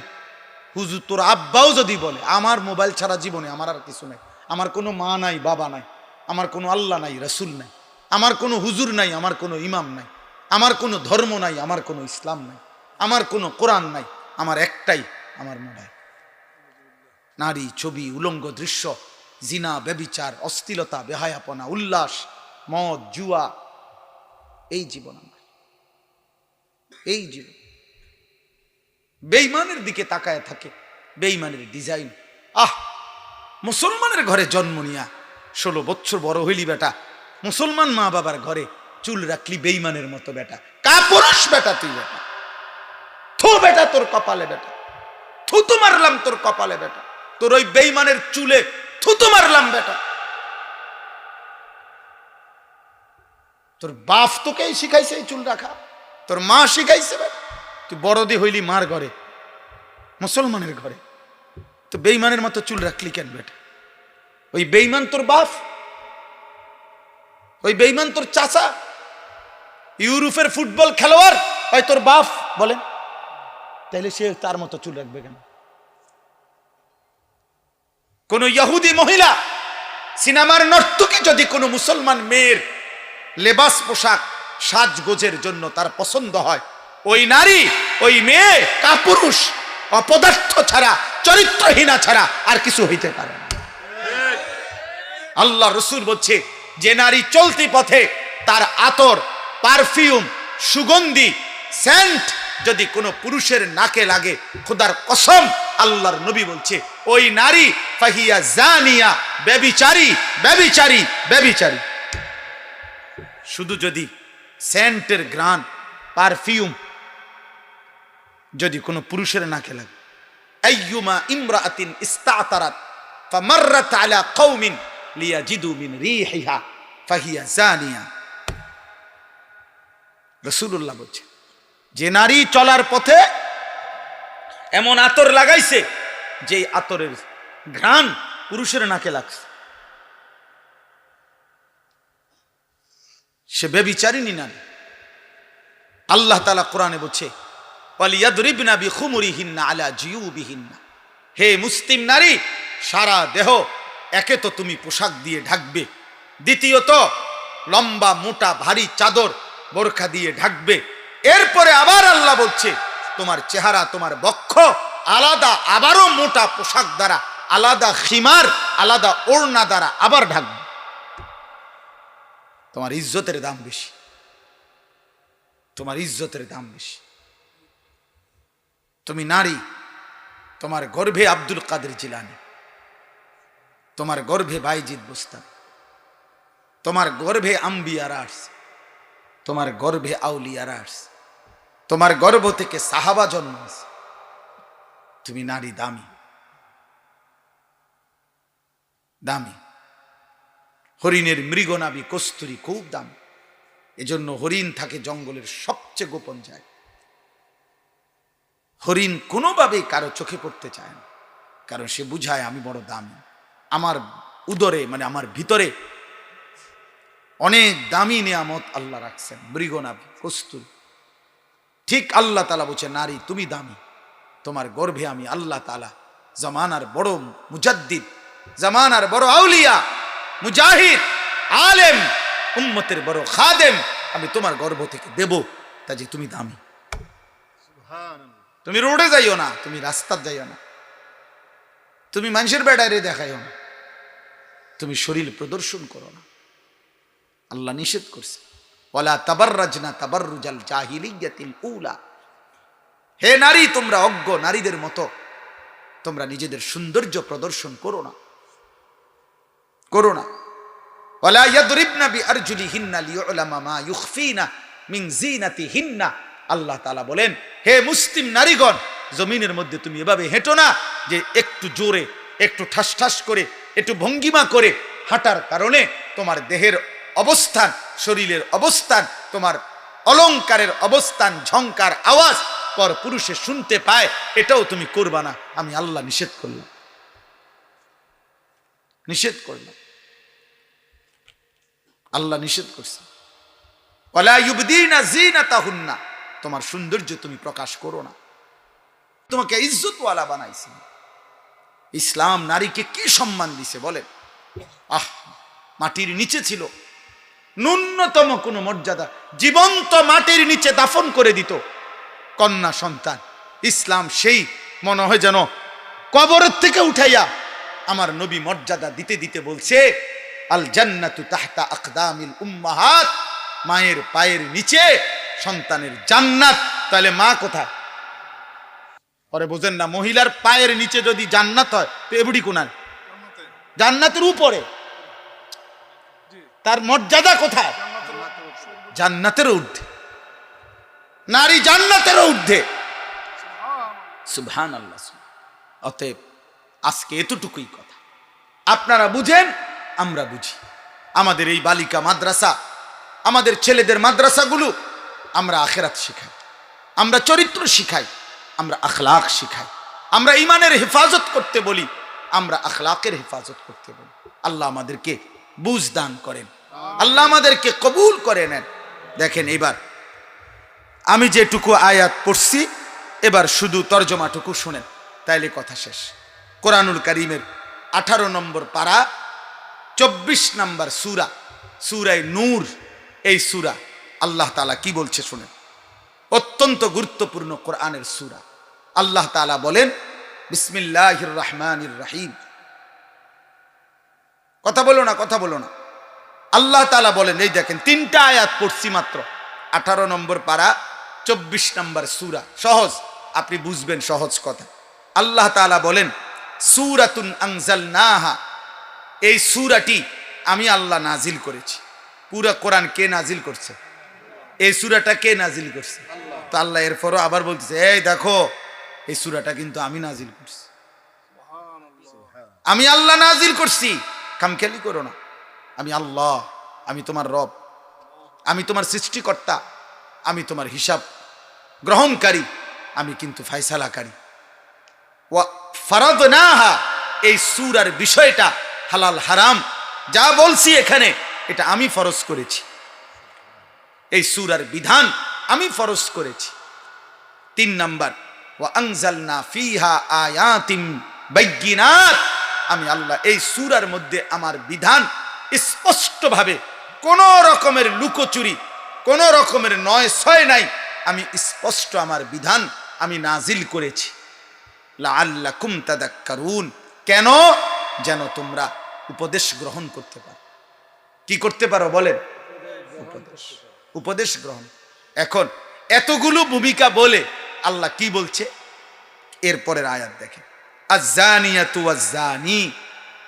হুজুর তোর আব্বাও যদি বলে আমার মোবাইল ছাড়া জীবনে আমার আর কিছু নাই, আমার কোনো মা নাই, বাবা নাই, আমার কোনো আল্লাহ নাই, রসুল নাই, আমার কোনো হুজুর নাই, আমার কোনো ইমাম নাই, আমার কোনো ধর্ম নাই, আমার কোনো ইসলাম নাই, আমার কোনো কোরআন নাই, আমার একটাই আমার মোবাইল। নারী, ছবি, উলঙ্গ দৃশ্য, জিনা, ব্যভিচার, অশ্লীলতা, বেহায়াপনা, উল্লাস, মদ, জুয়া, এই জীবন আমার, এই জীবন। বেঈমানের দিকে তাকায় থাকে, বেঈমানের ডিজাইন। মুসলমানের ঘরে জন্ম নিয়া 16 বছর বড় হইলি বেটা, মুসলমান মা বাবার ঘরে চুল রাখলি বেঈমানের মতো বেটা, কাপুরুষ বেটা তুই বেটা, থু বেটা তোর কপালে বেটা, থুতু মারলাম তোর কপালে বেটা, তোর ওই বেঈমানের চুলে থুতু মারলাম বেটা। তোর বাপ তোকে শিখাইছে এই চুল রাখা, তোর মা শিখাইছে বেটা, তুই বড়দি হইলি মার ঘরে, মুসলমানের ঘরে, তো বেঈমানের মতো চুল রাখলি কেন বেটা? ওই বেঈমান তোর বাপ, ওই বেঈমান তোর চাচা, ইউরোপের ফুটবল খেলোয়াড় হয় তোর বাপ, বলেন তাইলে সে তার মতো চুল রাখবে কেন? কোন ইহুদি মহিলা, সিনেমার নর্তকী যদি কোনো মুসলমান মেয়ের লেবাস, পোশাক, সাজগোজের জন্য তার পছন্দ হয়, ওই নারী, ওই মেয়ে কাপুরুষ, অপদার্থ ছাড়া, চরিত্রহীনা ছাড়া আর কিছু হইতে পারে না। আল্লাহ রসুল বলছে, যে নারী চলতি পথে তার আতর, পারফিউম, সুগন্ধি, সেন্ট যদি কোনো পুরুষের নাকে লাগে, খোদার কসম আল্লাহর নবী বলছে ওই নারী ফাহিয়া জানিয়া, ব্যভিচারী, ব্যভিচারী, ব্যভিচারী। শুধু যদি সেন্টের ঘ্রাণ, পারফিউম যদি কোনো পুরুষের নাকে লাগে, আইয়ুমা ইমরাআতিন ইস্তাতারাত ফামাররাত আলা কওমিন লিয়াজিদু মিন রিহিহা ফাহিয়া জানিয়া। রাসূলুল্লাহ বলছে, যে নারী চলার পথে এমন আতর লাগাইছে যে আতরের ঘ্রাণ পুরুষের নাকে লাগছে, সে ব্যভিচারিণী নারী। আল্লাহ তাআলা কোরআনে বলছে, ওয়ালিয়াদরিবনা বিখুমুরিহিন্না আলা জিয়ুবিহিন্না, হে মুসলিম নারী, সারা দেহ একে তো তুমি পোশাক দিয়ে ঢাকবে, দ্বিতীয়ত লম্বা মোটা ভারী চাদর, বোরখা দিয়ে ঢাকবে। এরপরে আবার আল্লাহ বলছে তোমার চেহারা, তোমার বক্ষ আলাদা, আবারও মোটা পোশাক দ্বারা, আলাদা খিমার, আলাদা ওড়না দ্বারা আবার ঢাকবে। তোমার ইজ্জতের দাম বেশি, তোমার ইজ্জতের দাম বেশি। তুমি নারী, তোমার গর্ভে আব্দুল কাদের জিলানী, তোমার গর্ভে বাইজিদ বুস্তামি, তোমার গর্ভে আম্বিয়ারা আসছে, তোমার গর্ভে আউলিয়ারা আসছে, তোমার গর্ভ থেকে সাহাবা জন্ম আছে। তুমি নারী দামি, দামি। হরিণের মৃগনাভি কস্তুরী খুব দামি, এজন্য হরিণ থাকে জঙ্গলের সবচেয়ে গোপন জায়গায়। হরিণ কোনোভাবেই কারো চোখে পড়তে চায় না, কারণ সে বুঝায় আমি বড় দামি, আমার উদরে মানে আমার ভিতরে অনেক দামি নিয়ামত আল্লাহ রাখছেন, মৃগনাভি, কস্তুরী। ঠিক আল্লাহ তাআলা বলছে, নারী তুমি দামি, তোমার গর্ভে আমি আল্লাহ তাআলা জামানার বড় মুজাদ্দিদ জামানার বড় আউলিয়া, মুজাহিদ, আলেম, উম্মতের বড় খাদেম আমি তোমার গর্ভ থেকে দেব। তা যে তুমি দামি, তুমি রোডে যাইও না, তুমি রাস্তার যাইও না, তুমি মানুষের বেড়ায় দেখাইও না, তুমি শরীর প্রদর্শন করো না। আল্লাহ নিষেধ করছে, ওয়ালা তাবাররাজনা তাবাররুজাল জাহিলিয়াতিল উলা। হে নারী, তোমরা অজ্ঞ নারীদের মতো তোমরা নিজেদের সৌন্দর্য প্রদর্শন করো না, করো না। ওয়ালা ইয়াদরিবনা বিআরজুলিহিন্না লিউলামা মা ইউখফিনা মিন যিনাতিহিন্না। আল্লাহ তাআলা বলেন, হে মুসলিম নারীগণ, জমিনের মধ্যে তুমি এভাবে হেঁটো না যে একটু জোরে, একটু ঠাস ঠাস করে, একটু ভঙ্গিমা করে হাঁটার কারণে তোমার দেহের অবস্থান, শরীরের অবস্থান, তোমার অলংকারের অবস্থান, ঝংকার আওয়াজ পর পুরুষে শুনতে পায়, এটাও তুমি করবা না। আমি আল্লাহ নিষেধ করলাম, নিষেধ করলাম, আল্লাহ নিষেধ করছে। ওয়ালা ইউবদিনা যিনাতাহুন্না, তোমার সৌন্দর্য তুমি প্রকাশ করো না। তোমাকে ইজ্জতওয়ালা বানাইছে ইসলাম। নারীকে কি সম্মান দিছে বলেন? মাটির নিচে ছিল, ন্যূনতম কোনো মর্যাদা, জীবন্ত মাটির নিচে দাফন করে দিত কন্যা সন্তান। ইসলাম সেই মনে হয় যেন কবরের থেকে উঠাইয়া আমার নবী মর্যাদা দিতে দিতে বলছে, আল জান্নাতু তাহতা আকদামিল উম্মাহাত, মায়ের পায়ের নিচে সন্তানের জান্নাত। তাহলে মা কোথায়? পরে বোঝেন না, মহিলার পায়ের নিচে যদি জান্নাত হয় তো এবড়ি কোনার জান্নাতের উপরে, তার মর্যাদা কোথায়? জান্নাতের ঊর্ধ্বে, নারী জান্নাতের ঊর্ধ্বে। সুবহানাল্লাহ। অতএব আজকে এতটুকুই কথা, আপনারা বুঝেন, আমরা বুঝি। আমাদের এই বালিকা মাদ্রাসা, আমাদের ছেলেদের মাদ্রাসাগুলো, আমরা আখিরাত শিখাই, আমরা চরিত্র শিখাই, আমরা আখলাক শিখাই, আমরা ইমানের হেফাজত করতে বলি, আমরা আখলাকের হেফাজত করতে বলি। আল্লাহ আমাদেরকে বুঝ দান করেন, আল্লাহ আমাদেরকে কবুল করে নেন। দেখেন, এবার আমি যেটুকু আয়াত পড়ছি, এবার শুধু তর্জমাটুকু শুনেন, তাইলে কথা শেষ। কোরআনুল কারীমের 18 নম্বর পারা, 24 নম্বর সূরা, সূরায়ে নূর। এই সূরা আল্লাহ তাআলা কি বলছে শুনেন, অত্যন্ত গুরুত্বপূর্ণ কোরআনের সূরা। আল্লাহ তাআলা বলেন, বিসমিল্লাহির রহমানির রহিম। কথা বলো না, কথা বলো না। আল্লাহ তাআলা বলেন, এই দেখেন 3টা আয়াত পড়ছি মাত্র, 18 নম্বর পারা, 24 নম্বর সূরা। সহজ, আপনি বুঝবেন সহজ কথা। আল্লাহ তাআলা বলেন, সূরাতুন আনজালনাহা, এই সূরাটি আমি আল্লাহ নাজিল করেছি। পুরা কোরআন কে নাজিল করছে? এই সূরাটা কে নাজিল করছে? তো আল্লাহ এরপরও আবার বলতেছে, এই দেখো, এই সূরাটা কিন্তু আমি নাজিল করছি, আমি আল্লাহ নাজিল করছি, খামখেয়ালি করো না। আমি আল্লাহ, আমি তোমার রব, আমি তোমার সৃষ্টিকর্তা, আমি তোমার হিসাব গ্রহণকারী, আমি কিন্তু ফায়সালাকারী। ওয়া ফারাদনাহা, এই সূরার বিষয়টা হালাল হারাম যা বলছি এখানে, এটা আমি ফরজ করেছি, এই সূরার বিধান আমি ফরজ করেছি। 3 নাম্বার, ওয়া আনজালনা ফিহা আয়াতিম বাইয়িনাত, আমি আল্লাহ এই সূরার মধ্যে আমার বিধান স্পষ্টভাবে, কোন রকমের লুকোচুরি, কোন রকমের নয় ছয় নাই, আমি স্পষ্ট আমার বিধান আমি নাজিল করেছি। লাআল্লাকুম তাদাক্কারুন, কেন? যেন তোমরা উপদেশ গ্রহণ করতে পারো। কি করতে পারো বলেন? উপদেশ, উপদেশ গ্রহণ। এখন এতগুলো ভূমিকা বলে আল্লাহ কি বলছে এরপরের আয়াত দেখেন, আয-যানিয়াতু ওয়াজ-যানি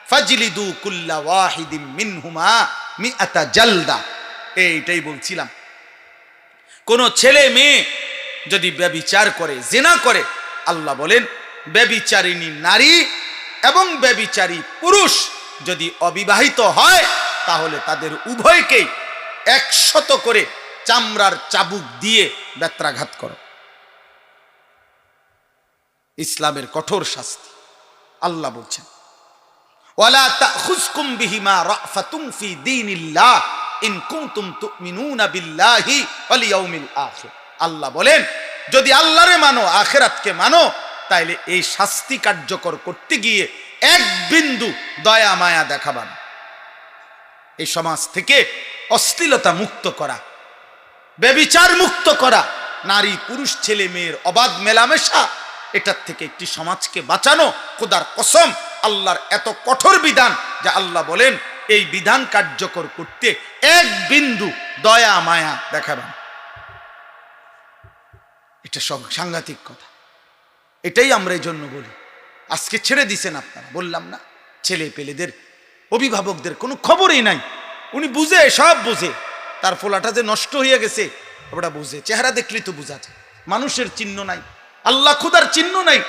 ফাজলিদু কুল্লা ওয়াহিদিম মিনহুমা মিআতা জালদা। এইটাই বলছিলাম, কোন ছেলে মেয়ে যদি ব্যভিচার করে, জিনা করে, আল্লাহ বলেন ব্যভিচারিণী নারী এবং ব্যভিচারী পুরুষ যদি অবিবাহিত হয়, তাহলে তাদের উভয়কেই 100 করে চামড়ার চাবুক দিয়ে বেত্রাঘাত করো। ইসলামের কঠোর শাস্তি। আল্লাহ বলছেন, ওয়ালা তাখুযকুম বিহিমা রাফাতুম ফি দীনিল্লাহ ইন কুনতুম তুমিনুনা বিল্লাহি ওয়াল ইয়াউমিল আখির। আল্লাহ বলেন, যদি আল্লাহরে মানো, আখিরাতকে মানো, তাইলে এই শাস্তি কার্যকর করতে গিয়ে এক বিন্দু দয়া মায়া দেখাবা না। এই সমাজ থেকে অশ্লীলতা মুক্ত করা, ব্যভিচার মুক্ত করা, নারী পুরুষ ছেলে মেয়ের অবাধ মেলামেশা, এটার থেকে একটি সমাজকে বাঁচানো। খোদার কসম, আল্লাহর এত কঠোর বিধান যে আল্লাহ বলেন এই বিধান কার্যকর করতে এক বিন্দু দয়া মায়া দেখাবেন। এটা সাংঘাতিক কথা। এটাই আমরা এই জন্য বলি, আজকে ছেড়ে দিছেন আপনারা, বললাম না, ছেলে পেলেদের অভিভাবকদের কোনো খবরই নাই। উনি বুঝে, সব বুঝে, তার ফোলাটা যে নষ্ট হয়ে গেছে ওটা বুঝে, চেহারা দেখলি তো বুঝা যায়। মানুষের চিহ্ন নাই, আল্লাহ খুদার চিহ্ন নাই,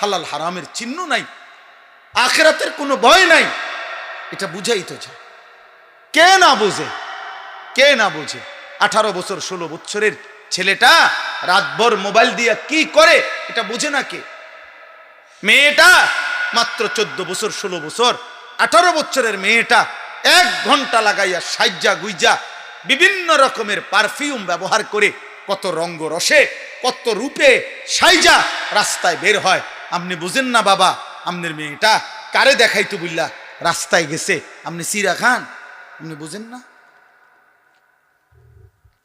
হালাল হারামের চিহ্ন নাই, আখিরাতের কোনো ভয় নাই, এটা বুঝাই তো যায়। কে না বুঝে, কে না বুঝে? 18 বছর 16 বছরের ছেলেটা রাতভর মোবাইল দিয়ে কি করে এটা বুঝে না কে? মেয়েটা মাত্র 14 বছর 16 বছর, 18 বছরের মেয়েটা 1 ঘন্টা লাগাইয়া সাজ্জা গুইজা বিভিন্ন রকমের পারফিউম ব্যবহার করে কত রঙ্গ রসে কত রূপে সাইজা রাস্তায় বের হয়। আপনি বুঝেন না বাবা, আপনার মেয়েটা কারে দেখাইতো বুঝলা রাস্তায় গেছে, আপনি সিরা খান, আপনি বুঝেন না?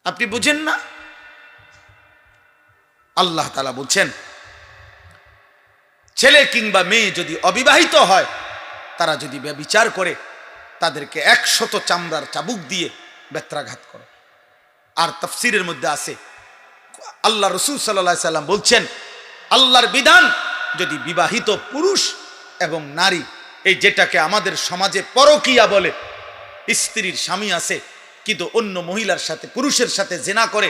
আপনি বুঝেন না? আল্লাহ তাআলা বলছেন ছেলে কিংবা মেয়ে যদি অবিবাহিত হয়, তারা যদি ব্যভিচার করে, তাদেরকে 100 চামড়ার চাবুক দিয়ে বেত্রাঘাত করো। আর তাফসীরের মধ্যে আছে, আল্লাহ রাসূল সাল্লাল্লাহু আলাইহি সাল্লাম বলছেন আল্লাহর বিধান যদি বিবাহিত পুরুষ এবং নারী, এই যেটাকে আমাদের সমাজে পরকীয়া বলে, স্ত্রীর স্বামী আছে কিন্তু অন্য মহিলার সাথে, পুরুষের সাথে জিনা করে,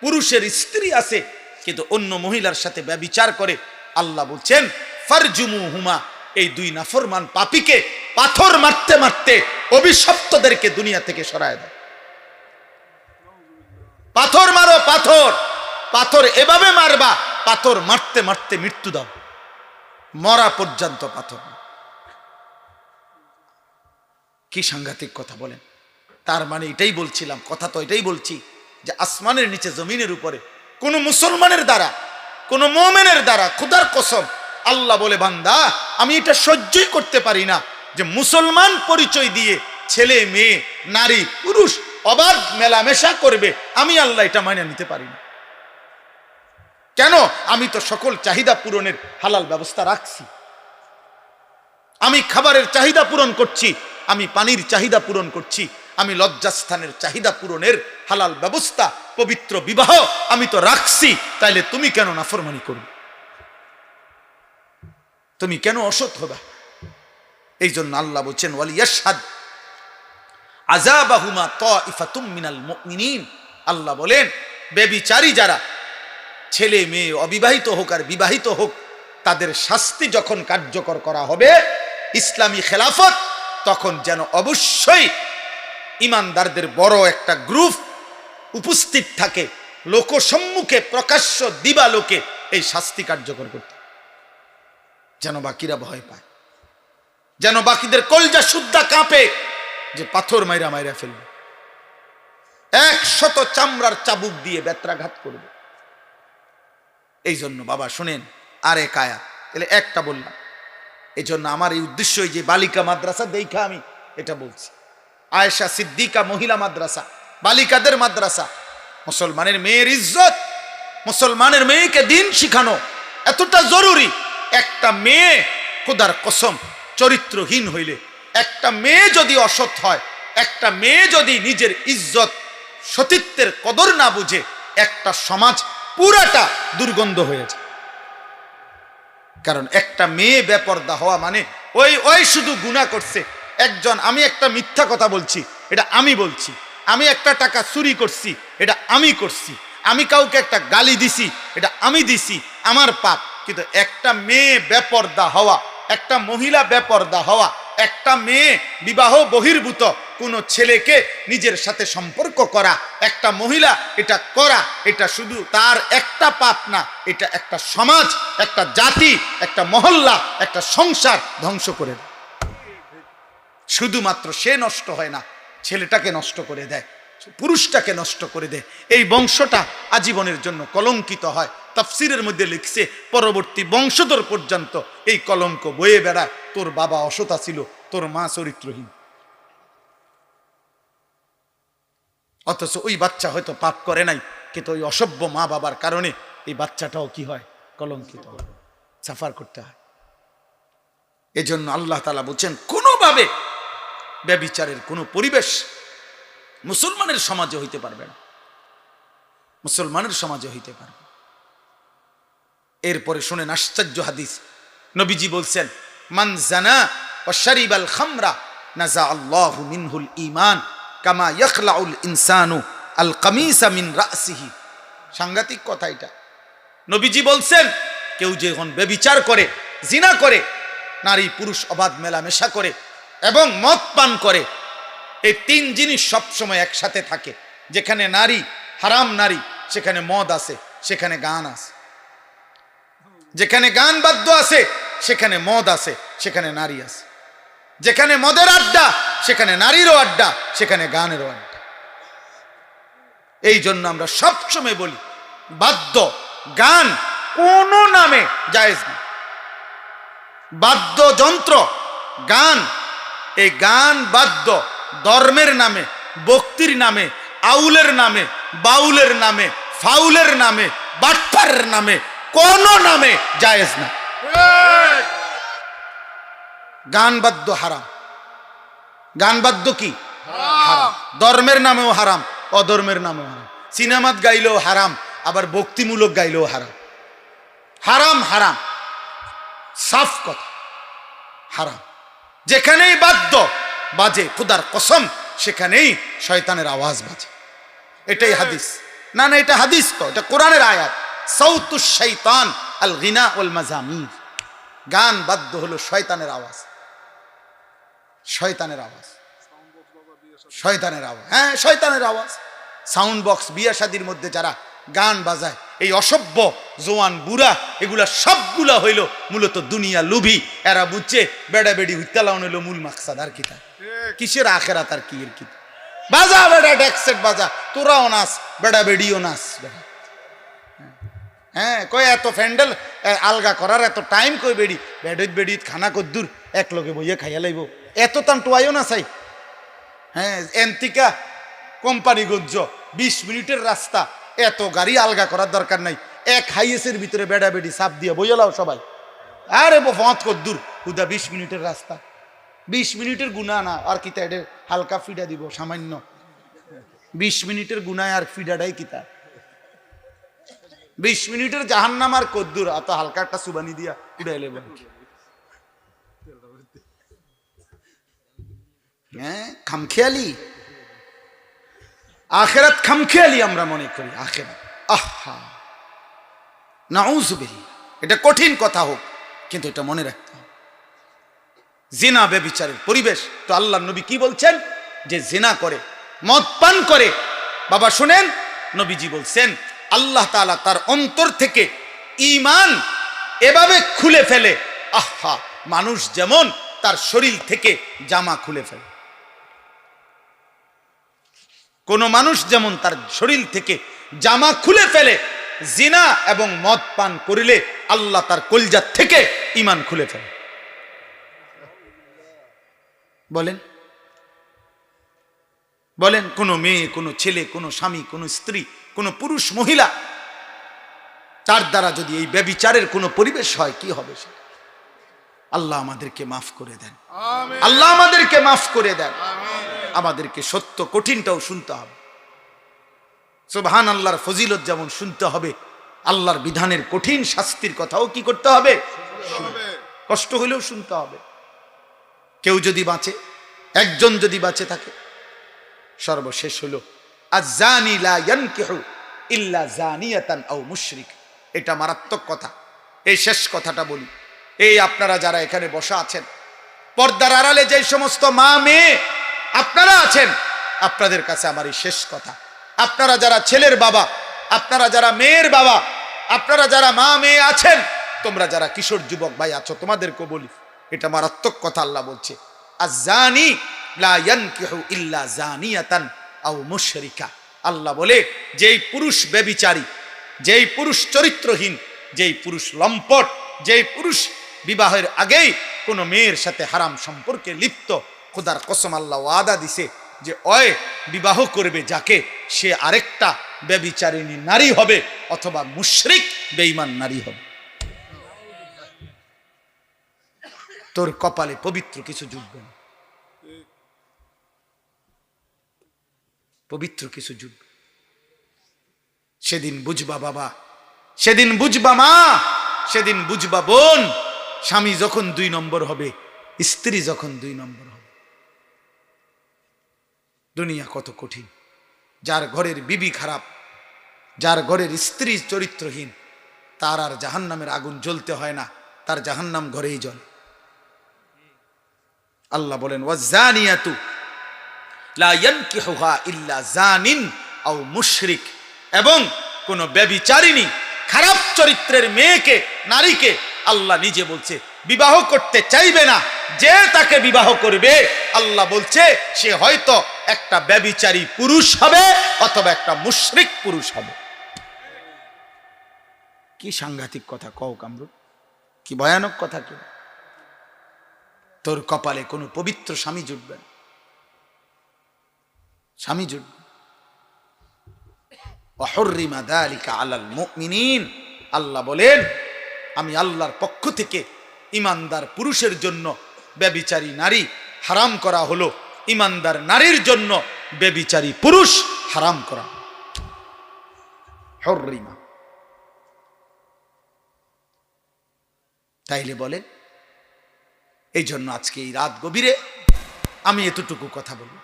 পুরুষের স্ত্রী আছে কিন্তু অন্য মহিলার সাথে ব্যভিচার করে, আল্লাহ বলছেন ফারজুমুহুমা, এই 2 নাফরমান পাপীকে পাথর মারতে মারতে অভিশপ্তদেরকে দুনিয়া থেকে সরায় দাও। পাথর মারো, পাথর, পাথর এভাবে মারবা, পাথর মারতে মারতে মৃত্যু দাও, মরা পর্যন্ত পাথর। কি সাংঘাতিক কথা বলেন! তার মানে এটাই বলছিলাম, কথা তো এটাই বলছি যে আসমানের নিচে জমিনের উপরে কোন মুসলমানের দ্বারা, কোন মুমিনের দ্বারা, খোদার কসম আল্লাহ বলে বান্দা আমি এটা সহ্যই করতে পারি না যে মুসলমান পরিচয় দিয়ে ছেলে মেয়ে নারী পুরুষ অবাধ মেলামেশা করবে, আমি আল্লাহ এটা মাইনে নিতে পারি না। কেন? আমি তো সকল চাহিদা পূরণের হালাল ব্যবস্থা রাখছি, আমি খাবারের চাহিদা পূরণ করছি, আমি পানির চাহিদা পূরণ করছি, আমি লজ্জাস্থানের চাহিদা পূরণের হালাল ব্যবস্থা, পবিত্র বিবাহ আমি তো রাখছি, তাইলে তুমি কেন নাফরমানি করবে? তুমি কেন অসৎ হবে? এই জন্য আল্লাহ বলছেন ওয়ালিয়াশহাদ আযাবাহুমা তাইফাতুম মিনাল মুমিনিন। আল্লাহ বলেন ব্যভিচারী যারা, ছেলে মেয়ে অবিবাহিত হোক আর বিবাহিত হোক, তাদের শাস্তি যখন কার্যকর করা হবে ইসলামী খেলাফত, তখন যেন অবশ্যই ইমানদারদের বড় একটা গ্রুপ উপস্থিত থাকে, লোকসম্মুখে প্রকাশ্য দিবালোকে এই শাস্তি কার্যকর করতে, যেন বাকিরা ভয় পায়, যেন বাকিদের কলজা শুদ্ধা কাঁপে যে পাথর মাইরা মাইরা ফেলবে, 100 চামড়ার চাবুক দিয়ে বেত্রাঘাত করবে। এই জন্য বাবা শুনেন, আরেক আয়াত, তাহলে একটা বললাম। এই জন্য আমার এই উদ্দেশ্য, যে বালিকা মাদ্রাসা দেখা আমি এটা বলছি, আয়েশা সিদ্দিকা মহিলা মাদ্রাসা, বালিকাদের মাদ্রাসা, মুসলমানের মেয়ের ইজ্জত, মুসলমানের মেয়েকে দিন শিখানো এতটা জরুরি। একটা মেয়ে খোদার কসম চরিত্রহীন হইলে, একটা মেয়ে যদি অসৎ হয়, একটা মেয়ে যদি নিজের ইজ্জত সতীত্বের কদর না বুঝে, একটা সমাজ পুরাটা দুর্গন্ধ হয়ে যায়। কারণ একটা মেয়ে বেপরদা হওয়া মানে ওই শুধু গুনাহ করছে একজন, আমি একটা মিথ্যা কথা বলছি এটা আমি বলছি, আমি একটা টাকা চুরি করছি এটা আমি করছি, আমি কাউকে একটা গালি দিছি এটা আমি দিছি, আমার পাপ। কিন্তু একটা মেয়ে বেপরদা হওয়া, একটা মহিলা বেপরদা হওয়া, একটা মেয়ে বিবাহ বহির্ভূত কোন ছেলেকে নিজের সাথে সম্পর্ক করা, একটা মহিলা এটা করা, এটা শুধু তার একটা পাপ না, এটা একটা সমাজ, একটা জাতি, একটা মহল্লা, একটা সংসার ধ্বংস করে দেয়। শুধুমাত্র সে নষ্ট হয় না, ছেলেটাকে নষ্ট করে দেয়। পুরুষটাকে নষ্ট করে দেয়, এই বংশটা আজীবনের জন্য কলঙ্কিত হয়। তাফসিরের মধ্যে লিখছে পরবর্তী বংশধর পর্যন্ত এই কলঙ্ক বয়ে বেড়ায়, তোর বাবা অসতা ছিল, তোর মা চরিত্রহীন। অথচ ওই বাচ্চা হয়তো পাপ করে নাই, কিন্তু ওই অসভ্য মা বাবার কারণে এই বাচ্চাটাও কি হয়, কলঙ্কিত হয়, সাফার করতে হয়। এজন্য আল্লাহ তাআলা বলছেন কোনোভাবে ব্যভিচারের কোনো পরিবেশ মুসলমানের সমাজে হইতে পারবে না, মুসলমানের সমাজে হইতে পারবে। এরপরে শুনেন আশ্চর্য হাদিস, নবীজি বলছেন মান জানা ওয়া শারিবাল খামরা নাজা আল্লাহু মিনহুল ঈমান কামা ইয়াখলাউল ইনসানু আল কামিসা মিন রাসিহি। সাংঘাতিক কথা এটা। নবীজি বলছেন কেউ যখন ব্যভিচার করে, জিনা করে, নারী পুরুষ অবাধ মেলামেশা করে এবং মদ পান করে, এই তিন জিনিস সবসময় একসাথে থাকে। যেখানে নারী, হারাম নারী, সেখানে মদ আছে, সেখানে গান আছে। যেখানে গান বাদ্য আছে সেখানে মদ আছে, সেখানে নারী আছে। যেখানে মদের আড্ডা সেখানে নারীরও আড্ডা, সেখানে গানেরও আড্ডা। এই জন্য আমরা সবসময় বলি বাদ্য গান কোন নামে জায়েজ না। বাদ্যযন্ত্র গান, এই গান বাদ্য ধর্মের নামে, ভক্তির নামে, আউলের নামে, বাউলের নামে, ফাউলের নামে, বাটপারের নামে, কোন নামে জায়েজ না। গান বাদ্য হারাম। গান বাদ্য কি হারাম, ধর্মের নামেও হারাম, অধর্মের নামেও হারাম। সিনেমাত গাইলেও হারাম, আবার ভক্তিমূলক গাইলেও হারাম। হারাম হারাম, সাফ কথা, হারাম। যেখানেই বাদ্য বাজে খুদার কসম সেখানেই শয়তানের আওয়াজ বাজে। এটাই হাদিস। না না, এটা হাদিস তো, এটা কোরআনের আয়াত। সাউতুশ শাইতান আল গিনা ওয়াল মাজামির। গান বাদ্য হলো শয়তানের আওয়াজ, শয়তানের আওয়াজ, শয়তানের আওয়াজ। হ্যাঁ, শয়তানের আওয়াজ। সাউন্ড বক্স, বিয়া শাদির মধ্যে যারা গান বাজায়, এই অসভ্য জোয়ান বুড়া, এগুলা সবগুলা হইল মূলত দুনিয়া লুভি। এরা বুঝছে বেড়া বেড়ি হুইতালাউন হইল মূল মাকসাদ। আর কিতা কিসের আখেরাত আর কি এর কি? বাজা বেড়া, ডেকসেট বাজা, তোরাও নাচ, বেড়া বেড়িও নাচ। হ্যাঁ, কয় এত ফ্যান্ডেল আলগা করার এত টাইম কই বেড়ি, বেড়িত বেড়িত খানা কদ্দুর এক লগে বইয়া খাইয়া লাইব, এত তান টোয়াইও না চাই। হ্যাঁ, এন্তিকা কোম্পানিগঞ্জ 20 মিনিটের রাস্তা, এত গাড়ি আলগা করার দরকার নাই। এক হাইয়েসের ভিতরে বেড়া বেড়ি সাপ দিয়ে বইয়ালাও সবাই। আরে ফত কদ্দুর হুদা 20 মিনিটের রাস্তা, 20 মিনিটের গুণা না। আর কিতা এটা হালকা ফিডা দিব সামান্য, 20 মিনিটের গুণায় আর ফিডাটাই কিতা। 20 মিনিটের জাহান্নাম আর কদ্দুর, অত হালকা একটা সুবানি দিয়া উড়াই লেব। হ্যাঁ, খামখেয়ালি আখেরাত, খামখেয়ালি আমরা মনে করি আখেরাত। আহা, নাউযুবিল্লাহ। এটা কঠিন কথা হোক, কিন্তু এটা মনে রাখতে হবে। জিনা ব্যভিচারের পরিবেশ তো আল্লাহর নবী কি বলছেন? যে জিনা করে, মদ পান করে, বাবা শুনেন, নবীজি বলছেন আল্লাহ তাআলা তার অন্তর থেকে ঈমান এভাবে খুলে ফেলে, আহা, মানুষ যেমন তার শরীর থেকে জামা খুলে ফেলে। কোন মানুষ যেমন তার শরীর থেকে জামা খুলে ফেলে, জিনা এবং মদ পান করিলে আল্লাহ তার কলজা থেকে ঈমান খুলে ফেলে। বলেন বলেন, কোন মেয়ে, কোন ছেলে, কোন স্বামী, কোন স্ত্রী, কোন পুরুষ মহিলা, তার দ্বারা যদি এই ব্যভিচারের কোন পরিবেশ হয়, কি হবে সে? আল্লাহ আমাদেরকে মাফ করে দেন, আল্লাহ আমাদেরকে মাফ করে দেন। আমাদেরকে সত্য কঠিনটাও শুনতে হবে। সুবহান আল্লাহর ফজিলত যেমন শুনতে হবে, আল্লাহর বিধানের কঠিন শাস্তির কথাও কি করতে হবে? কষ্ট হলেও শুনতে হবে। কেউ যদি বাঁচে, একজন যদি বাঁচে থাকে, সর্বশেষ হলো আয-যানি লা ইয়ানকিহু ইল্লা যানিয়াতান আও মুশরিক। এটা মারাত্মক কথা। এই শেষ কথাটা বলি, এই আপনারা যারা এখানে বসা আছেন, পর্দার আড়ালে যে সমস্ত মা মেয়ে আপনারা আছেন, আপনাদের কাছে আমার এই শেষ কথা। আপনারা যারা ছেলের বাবা, আপনারা যারা মেয়ের বাবা, আপনারা যারা মা মেয়ে আছেন, তোমরা যারা কিশোর যুবক ভাই আছো, তোমাদেরকে বলি, এটা মারাত্মক কথা। আল্লাহ বলছে আয-যানি লা ইয়ানকিহু ইল্লা যানিয়াতান আও মুশরিকা। আল্লাহ বলে যেই পুরুষ ব্যভিচারী, যেই পুরুষ চরিত্রহীন, যেই পুরুষ লম্পট, যেই পুরুষ বিবাহের আগেই কোনো মেয়ের সাথে হারাম সম্পর্কে লিপ্ত, খোদার কসম আল্লাহ ওয়াদা দিছে যে অয় বিবাহ করবে যাকে, সে আরেকটা ব্যভিচারিণী নারী হবে অথবা মুশরিক বেঈমান নারী হবে। তোর কপালে পবিত্র কিছু জুটবে না, পবিত্র কিছু জুটবে। সেদিন বুঝবা বাবা, সেদিন বুঝবা মা, সেদিন বুঝবা বোন, স্বামী যখন 2 নম্বর হবে, স্ত্রী যখন 2 নম্বর হবে। দুনিয়া কত কঠিন। যার ঘরের বিবি খারাপ, যার ঘরের স্ত্রী চরিত্রহীন, তার আর জাহান্নামের আগুন জ্বলতে হয় না, তার জাহান্নাম ঘরেই জ্বলে। আল্লাহ বলেন ওয়াজ্জানিয়াতু লা ইয়ানকিহুহা ইল্লা জানিন আও মুশরিক, এবং কোন ব্যভিচারিণী খারাপ চরিত্রের মেয়েকে, নারীকে আল্লাহ নিজে বলছে বিবাহ করতে চাইবে না। যে তাকে বিবাহ করবে আল্লাহ বলছে সে হয়তো একটা ব্যভিচারী পুরুষ হবে অথবা একটা মুশরিক পুরুষ হবে। কি সাংঘাতিক কথা কও কামরুল, কি ভয়ানক কথা। কি তোর কপালে কোনো পবিত্র স্বামী জুটবে না, স্বামী জুটবে। ওয়াহুররিমা যালিকা আলাল মুমিনিন, আল্লাহ বলেন আমি আল্লাহর পক্ষ থেকে ঈমানদার পুরুষের জন্য ব্যভিচারী নারী হারাম করা হলো, ঈমানদার নারীর জন্য ব্যভিচারী পুরুষ হারাম করা। হুররিমা, তাইলে বলেন এই জন্য আজকে এই রাত গভীরে আমি এতটুকু কথা বলবো,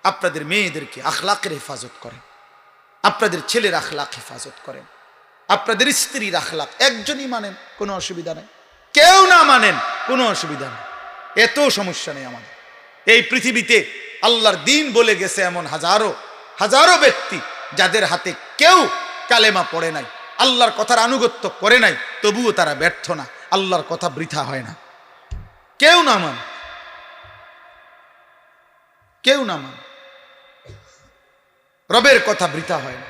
আপনাদের মেয়েদেরকে আখলাকের হেফাজত করেন, আপনাদের ছেলের আখলাক হেফাজত করেন, আপনাদের স্ত্রীর আখলাক একজনই মানেন, কোনো অসুবিধা নেই, কেউ না মানেন কোনো অসুবিধা নেই, এত সমস্যা নেই আমাদের। এই পৃথিবীতে আল্লাহর দিন বলে গেছে এমন হাজারো হাজারো ব্যক্তি যাদের হাতে কেউ কালেমা পড়ে নাই, আল্লাহর কথার আনুগত্য করে নাই, তবুও তারা ব্যর্থ না, আল্লাহর কথা বৃথা হয় না। কেউ না মান, কেউ না মান, রবের কথা বৃথা হয় না।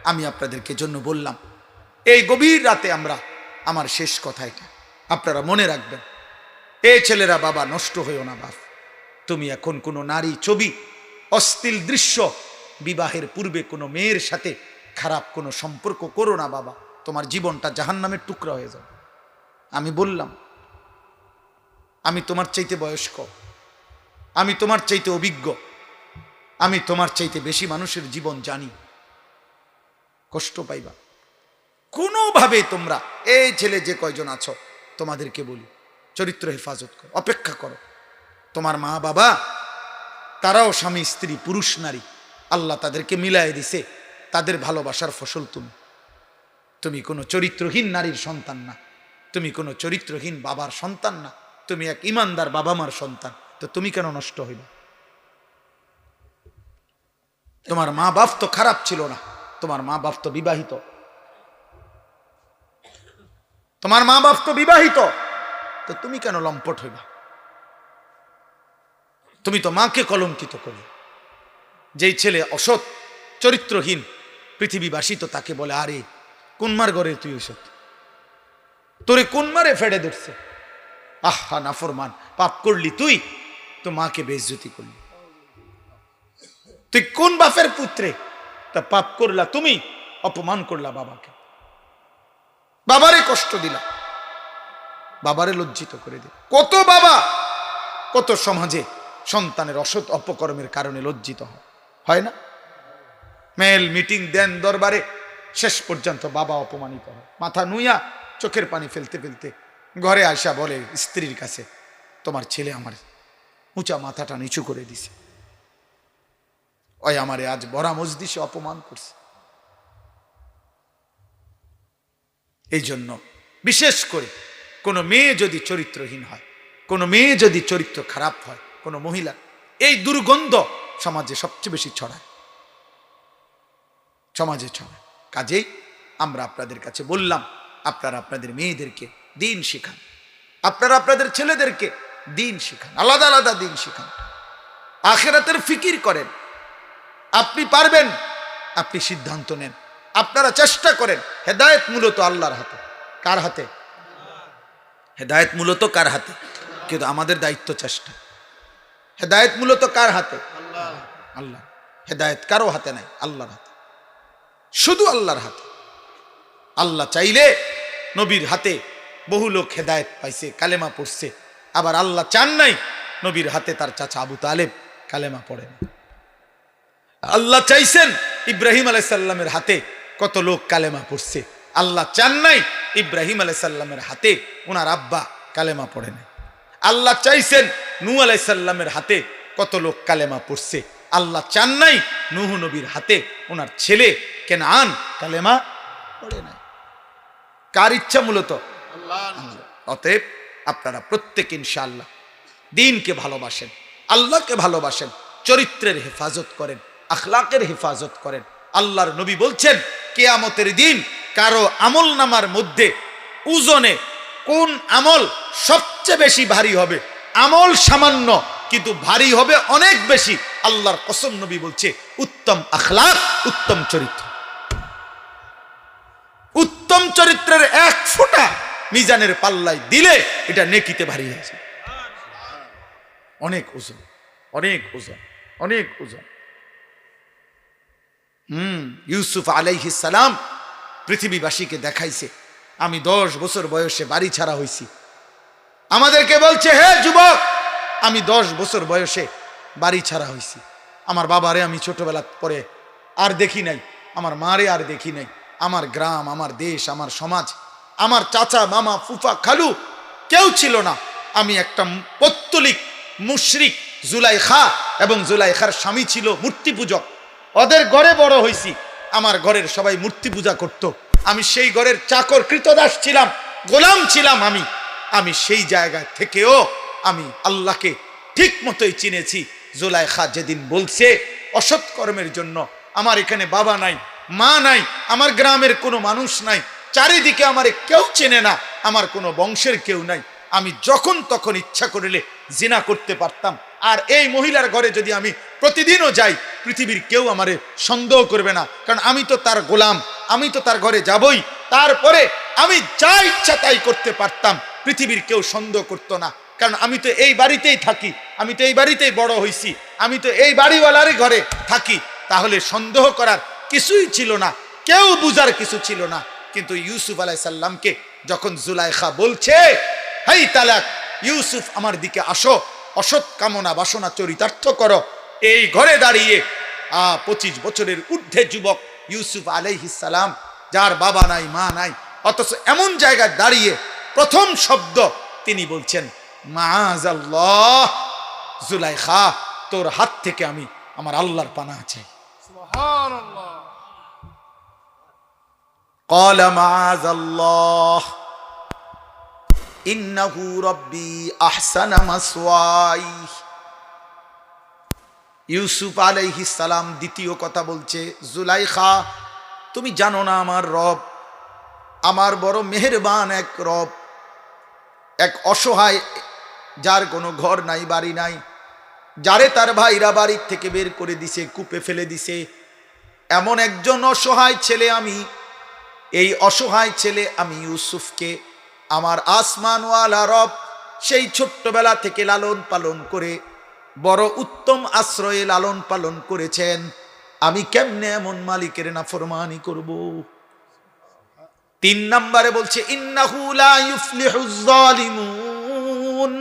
আমি আপনাদেরকে জন্য বললাম এই গভীর রাতে আমরা, আমার শেষ কথা এটা, আপনারা মনে রাখবেন, এ ছেলেরা বাবা নষ্ট হইও না বাপ। তুমি এখন কোনো নারী ছবি, অশ্লীল দৃশ্য, বিবাহের পূর্বে কোনো মেয়ের সাথে খারাপ কোনো সম্পর্ক করো না বাবা, তোমার জীবনটা জাহান্নামের টুকরা হয়ে যাবে। আমি বললাম আমি তোমার চাইতে বয়স্ক, আমি তোমার চাইতে অভিজ্ঞ, আমি তোমার চাইতে বেশি মানুষের জীবন জানি। কষ্ট পাইবা কোনোভাবে তোমরা, এই ছেলে যে কয়জন আছো তোমাদেরকে বলি চরিত্র হেফাজত করো, অপেক্ষা করো। তোমার মা বাবা তারাও স্বামী স্ত্রী পুরুষ নারী, আল্লাহ তাদেরকে মিলাই দিছে, তাদের ভালোবাসার ফসল তুমি। তুমি কোনো চরিত্রহীন নারীর সন্তান না, তুমি কোনো চরিত্রহীন বাবার সন্তান না, তুমি এক ইমানদার বাবা মার সন্তান। তো তুমি কেন নষ্ট হইবা? তোমার মা বাপ তো খারাপ ছিল না, তোমার মা বাপ তো বিবাহিত, তোমার মা বাপ তো বিবাহিত, তো তুমি কেন লম্পট হইবা? তুমি তো মাকে কলঙ্কিত করলে। যেই ছেলে অসৎ চরিত্রহীন, পৃথিবীবাসী তো তাকে বলে আরে কোন মার ঘরে তুই অসৎ, তোরে কোন মারে ফেড়ে ধরছে, আহা নাফরমান, পাপ করলি তুই, তো মাকে বেইজ্জতি করলি। তুই কোন বাপের পুত্রে, তা পাপ করলা তুমি, অপমান করলা বাবাকে, বাবারে কষ্ট দিলা, বাবারে লজ্জিত করে দিল। কত বাবা, কত সমাজে সন্তানের অসৎ অপকর্মের কারণে লজ্জিত হয় না? মেল মিটিং দেন দরবারে, শেষ পর্যন্ত বাবা অপমানিত হয়, মাথা নুইয়া চোখের পানি ফেলতে ফেলতে ঘরে আসা বলে স্ত্রীর কাছে, তোমার ছেলে আমার উঁচা মাথাটা নিচু করে দিছে, ওই আমারে আজ বড়া মজলিসে অপমান করছে। এই জন্য বিশেষ করে কোনো মেয়ে যদি চরিত্রহীন হয়, কোনো মেয়ে যদি চরিত্র খারাপ হয়, কোনো মহিলা, এই দুর্গন্ধ সমাজে সবচেয়ে বেশি ছড়ায়, সমাজে ছড়ায়। কাজেই আমরা আপনাদের কাছে বললাম, আপনারা আপনাদের মেয়েদেরকে দিন শিখান, আপনারা আপনাদের ছেলেদেরকে দিন শিখান, আলাদা আলাদা দিন শিখান, আখিরাতের ফিকির করেন। আপনি পারবেন, আপনি সিদ্ধান্ত নেন, আপনারা চেষ্টা করেন। হেদায়েত মূলত আল্লাহর হাতে। কার হাতে? হেদায়েত মূলত কার হাতে? কিন্তু আমাদের দায়িত্ব চেষ্টা। হেদায়েত মূলত কার হাতে? আল্লাহ। হেদায়েত কারো হাতে নাই, আল্লাহর হাতে, শুধু আল্লাহর হাতে। আল্লাহ চাইলে নবীর হাতে বহু লোক হেদায়েত পাইছে, কালেমা পড়ছে। আবার আল্লাহ চান নাই, নবীর হাতে তার চাচা আবু তালেব কালেমা পড়েন। আল্লাহ চাইছেন ইব্রাহিম আলাইহিস সালামের হাতে কত লোক কালেমা পড়ছে। আল্লাহ চান নাই ইব্রাহিম আলাইহিস সালামের হাতে ওনার আব্বা কালেমা পড়েন। আল্লাহ চাইছেন নূহ আলাইহিস সালামের হাতে কত লোক কালেমা পড়ছে। আল্লাহ চান নাই নূহ নবীর হাতে ওনার ছেলে কেনান কালেমা পড়ে নাই। কার ইচ্ছা? মূলত আল্লাহ। অতএব আপনারা প্রত্যেক ইনশাআল্লাহ দ্বীনকে ভালোবাসেন, আল্লাহকে ভালোবাসেন, চরিত্রের হেফাজত করেন, আখলাকের হেফাজত করেন। আল্লাহর নবী বলছেন কিয়ামতের দিন কারো আমল নামার মধ্যে ওজনে কোন আমল সবচেয়ে বেশি ভারী হবে? আমল সামান্য কিন্তু ভারী হবে অনেক বেশি। আল্লাহর কসম, নবী বলছে উত্তম আখলাক, উত্তম চরিত্র। উত্তম চরিত্রের এক ফোঁটা মিজানের পাল্লায় দিলে এটা নেকিতে ভারী হয়েছে। অনেক ওজন, অনেক ওজন, অনেক ওজন। ইউসুফ আলাইহিস সালাম পৃথিবীবাসীকে দেখাইছে, আমি 10 বছর বয়সে বাড়ি ছাড়া হয়েছি। আমাদেরকে বলছে, হে যুবক, আমি 10 বছর বয়সে বাড়ি ছাড়া হয়েছি। আমার বাবারে আমি ছোটবেলা পরে আর দেখি নাই, আমার মারে আর দেখি নাই। আমার গ্রাম, আমার দেশ, আমার সমাজ, আমার চাচা, মামা, ফুফা, খালু কেউ ছিল না। আমি একটা পৌত্তলিক মুশরিক জুলাইখা, এবং জুলাইখার স্বামী ছিল মূর্তি পূজক। ওদের ঘরে বড় হয়েছি। আমার ঘরের সবাই মূর্তি পূজা করত। আমি সেই ঘরের চাকর, কৃতদাস ছিলাম, গোলাম ছিলাম। আমি সেই জায়গা থেকেও আমি আল্লাহকে ঠিক মতোই চিনেছি। জুলাইখা যেদিন বলছে অসৎ কর্মের জন্য, আমার এখানে বাবা নাই, মা নাই, আমার গ্রামের কোনো মানুষ নাই, চারিদিকে আমারে কেউ চেনে না, আমার কোনো বংশের কেউ নাই, আমি যখন তখন ইচ্ছা করিলে জিনা করতে পারতাম। আর এই মহিলার ঘরে যদি আমি প্রতিদিনও যাই, পৃথিবীর কেউ আমারে সন্দেহ করবে না, কারণ আমি তো তার গোলাম, আমি তো তার ঘরে যাবই। তারপরে আমি যা ইচ্ছা তাই করতে পারতাম, পৃথিবীর কেউ সন্দেহ করতো না, কারণ আমি তো এই বাড়িতেই থাকি, আমি তো এই বাড়িতেই বড় হয়েছি, আমি তো এই বাড়িওয়ালারই ঘরে থাকি। তাহলে সন্দেহ করার কিছুই ছিল না, কেউ বুঝার কিছু ছিল না। কিন্তু ইউসুফ আলাইহিস সালামকে যখন জুলাইখা বলছে, হেই তালাক, ইউসুফ আমার দিকে আসো, অসৎ কামনা বাসনা চরিতার্থ করো, এই ঘরে দাঁড়িয়ে 25 বছরের ঊর্ধ্বে যুবক ইউসুফ আলাইহিস সালাম, যার বাবা নাই, মা নাই, অথচ এমন জায়গায় দাঁড়িয়ে প্রথম শব্দ তিনি বলছেন, মাআযাল্লাহ, জুলাইখা, তোর হাত থেকে আমি আমার আল্লাহর পানাহ চাই। সুবহানাল্লাহ। ক্বালা মাআযাল্লাহ ইন্নাহু রাব্বি আহসানা মাসওয়াই। ইউসুফ আলাইহিস সালাম দ্বিতীয় কথা বলছে, জুলাইখা, তুমি জানো না আমার রব আমার বড় মেহেরবান এক রব, এক অসহায়, যার কোনো ঘর নাই, বাড়ি নাই, যারে তার ভাইরা বাড়ির থেকে বের করে দিছে, কূপে ফেলে দিছে, এমন একজন অসহায় ছেলে আমি। এই অসহায় ছেলে আমি ইউসুফকে আমার আসমানওয়ালা রব সেই ছোট্টবেলা থেকে লালন পালন করে বড় উত্তম আশ্রয়ে লালন পালন করেছেন। আমি কেমনে এমন মালিকের নাফরমানি করব? 3 নম্বরে বলছে, ইন্নাহু লা ইউফলিহুজ জালিমুন।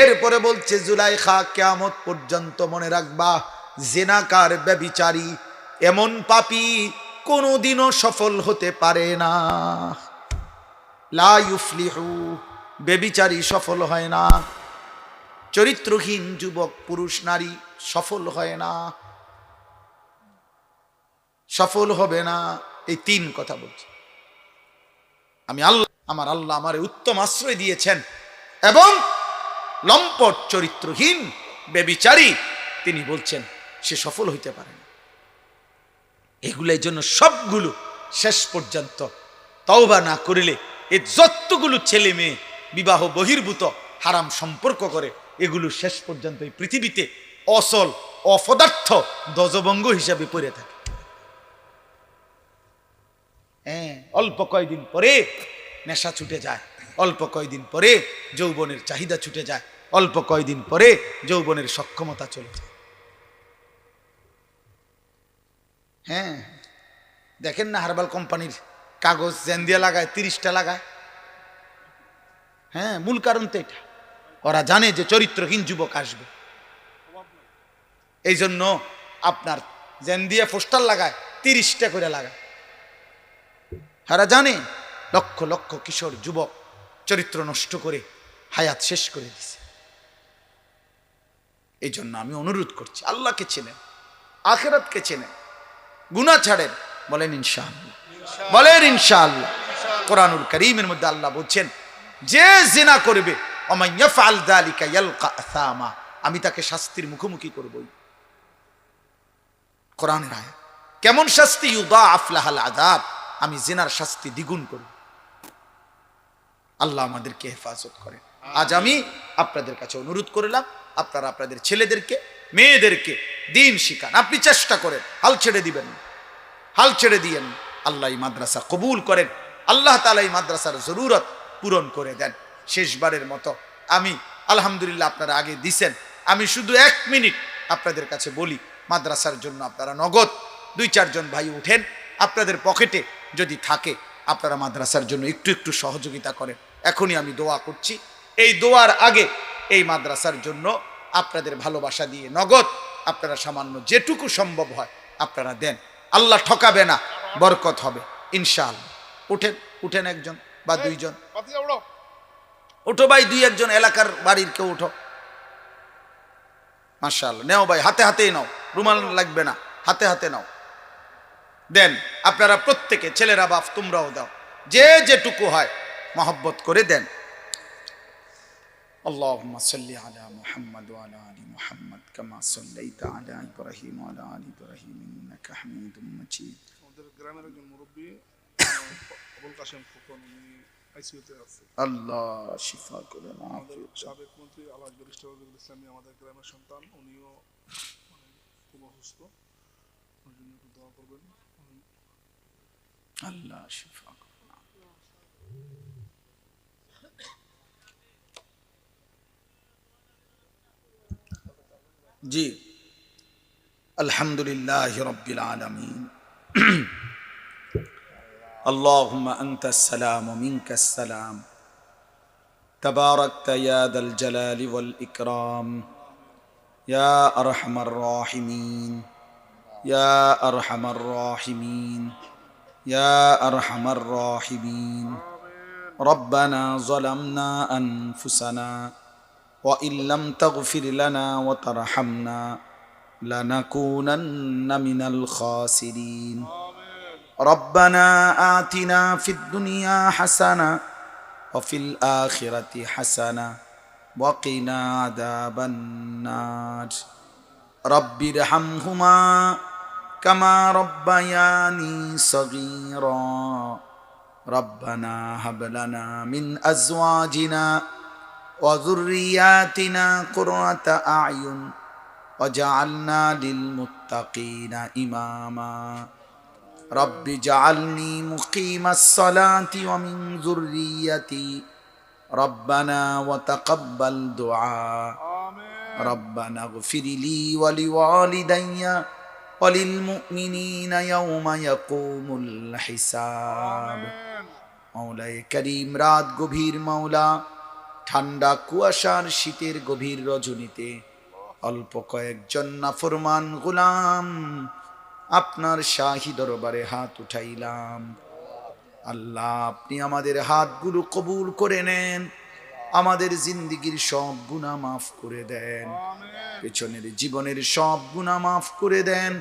এরপরে বলছে, জুলাইখা, কিয়ামত পর্যন্ত মনে রাখবা, জিনাকার, ব্যভিচারী, এমন পাপী কোনোদিনও সফল হতে পারে না। লা ইউফলিহু, ব্যভিচারী সফল হয় না, চরিত্রহীন যুবক, পুরুষ, নারী সফল হয় না, সফল হবে না। এই 3 কথা বলছে। আমি আল্লাহ, আমার আল্লাহ আমারে উত্তম আশ্রয় দিয়েছেন, এবং লম্পট, চরিত্রহীন, ব্যভিচারী, তিনি বলছেন সে সফল হইতে পারে না। এগুলোর জন্য সবগুলো শেষ পর্যন্ত তওবা না করিলে, এই যতগুলো ছেলে মেয়ে বিবাহ বহির্ভূত হারাম সম্পর্ক করে, এগুলো শেষ পর্যন্ত এই পৃথিবীতে অচল অপদার্থ ধ্বজভঙ্গ হিসাবে পড়ে থাকে। হ্যাঁ, অল্প কয়দিন পরে নেশা ছুটে যায়, অল্প কয়দিন পরে যৌবনের চাহিদা ছুটে যায়, অল্প কয়দিন পরে যৌবনের সক্ষমতা চলে যায়। হ্যাঁ, দেখেন না হার্বাল কোম্পানির কাগজ জেন দিয়ে লাগায়, 30টা লাগায়। হ্যাঁ, মূল কারণ তো এটা, ওরা জানে যে চরিত্রহীন যুবক আসবে, এই জন্য আপনার জেন দিয়ে পোস্টার লাগায়, 30টা করে লাগায়। হারা জানে লক্ষ লক্ষ কিশোর যুবক চরিত্র নষ্ট করে হায়াত শেষ করে দিছে। এই জন্য আমি অনুরোধ করছি, আল্লাহকে চেনেন, আখিরাতকে চেনেন, গুনাহ ছাড়েন, বলেন ইনশাআল্লাহ, বলেন ইনশাআল্লাহ। কোরআনুল কারীমের মধ্যে আল্লাহ বলছেন, যে জিনা করবে ওমান ইয়াফআল যালিকা ইয়ালকা আসামা, আমি তাকে শাস্তির মুখোমুখি করবই। কোরআনের আয়াত। কেমন শাস্তি? ইউদাআফ লাহাল আযাব, আমি জিনার শাস্তি দ্বিগুণ করব। আল্লাহ আমাদেরকে হেফাজত করেন। আজ আমি আপনাদের কাছে অনুরোধ করলাম, আপনারা আপনাদের ছেলেদেরকে মেয়েদেরকে দিন শিখান। আপনি চেষ্টা করেন, হাল ছেড়ে দিবেন না, হাল ছেড়ে দিয়েন। আল্লাহ এই মাদ্রাসা কবুল করেন, আল্লাহ তাআলা এই মাদ্রাসার জরুরত পূরণ করে দেন। শেষবারের মতো আমি আলহামদুলিল্লাহ আপনারা আগে দিছেন, আমি শুধু 1 মিনিট আপনাদের কাছে বলি, মাদ্রাসার জন্য আপনারা নগদ 2-4 জন ভাই উঠেন, আপনাদের পকেটে যদি থাকে আপনারা মাদ্রাসার জন্য একটু একটু সহযোগিতা করেন। এখনই আমি দোয়া করছি, এই দোয়ার আগে এই মাদ্রাসার জন্য আপনাদের ভালোবাসা দিয়ে নগদ আপনারা সামান্য যেটুকু সম্ভব হয় আপনারা দেন। আল্লাহ ঠকাবে না, বরকত হবে ইনশাআল্লাহ। উঠেন, উঠেন, 1 জন বা 2 জন উঠো ভাই, 2-1 জন এলাকার বাড়ির কেউ উঠো। মাশাআল্লাহ, নেও ভাই, হাতে হাতেই নাও, রুমাল লাগবে না, হাতে হাতে নাও, দেন। আপনারা প্রত্যেকে, ছেলেরা বাপ তোমরাও দাও, যে যেটুকু হয় মহব্বত করে দেন। আল্লাহুম্মা সাল্লি আলা মুহাম্মাদ ওয়া আলা আলি মুহাম্মাদ কামা সাল্লাইতা আলা ইব্রাহিম ওয়া আলা আলি ইব্রাহিম ইন্নাকা হামিদুম মাজিদ। আমাদের গ্রামের একজন মুরব্বী আবুল কাশেম খোকন, উনি আইসিইউতে আছে। আল্লাহ শিফা করেন। আমাদের সাবেক মন্ত্রী আলহাজ ব্যারিস্টার ওয়াজিবুল ইসলামী আমাদের গ্রামের সন্তান, উনিও খুব অসুস্থ, ওর জন্য একটু দোয়া করবেন। আল্লাহ শিফা করেন। জি, আলহামদুলিল্লাহ রাব্বিল আলামিন। আল্লাহুম্মা আনতাস সালাম ওয়া মিনকাস সালাম, তাবারাকতা ইয়া যাল জালালি ওয়াল ইকরাম, ইয়া আরহামার রাহিমিন, ইয়া আরহামার রাহিমিন, ইয়া আরহামার রাহিমিন। রব্বানা যালামনা আনফুসানা ওয়া ইল্লাম তাগফির লানা ওয়া তারহামনা লানাকুনান্না মিনাল খাসিরিন। রব্বানা আতিনা ফিদ দুনিয়া হাসানা ওয়া ফিল আখিরাতি হাসানা ওয়া কিনা আযাবান নার। রব্বিরহামহুমা কামা রব্বায়ানি সগীরা। রব্বানা হাব লানা মিন আজওয়াজিনা ওয়া যুররিয়াতিনা কুররাতা আ'য়ুন ওয়াজআলনা লিল মুত্তাকিনা ইমামা। রব্বি জাআলনি মুকিমাস সালাতি ওয়া মিন যুররিয়াতি রব্বানা ওয়া তাকাব্বাল দুআ। রব্বানা ইগফিরলি ওয়া লিওয়ালিদাইয়া ওয়া লিল মুমিনিনা ইয়াওমা ইয়াকুমুল হিসাব। মাওলায়ে কারীম, রাত গভীর মাওলা, ঠান্ডা কুয়াশার শীতের গভীর রজনীতে অল্প কয়েকজন নাফরমান গোলাম আপনার শাহী দরবারে হাত উঠাইলাম। আল্লাহ, আপনি আমাদের হাতগুলো কবুল করে নেন, আমাদের জিন্দেগীর সব গুনাহ মাফ করে দেন, পেছনের জীবনের সব গুনাহ মাফ করে দেন।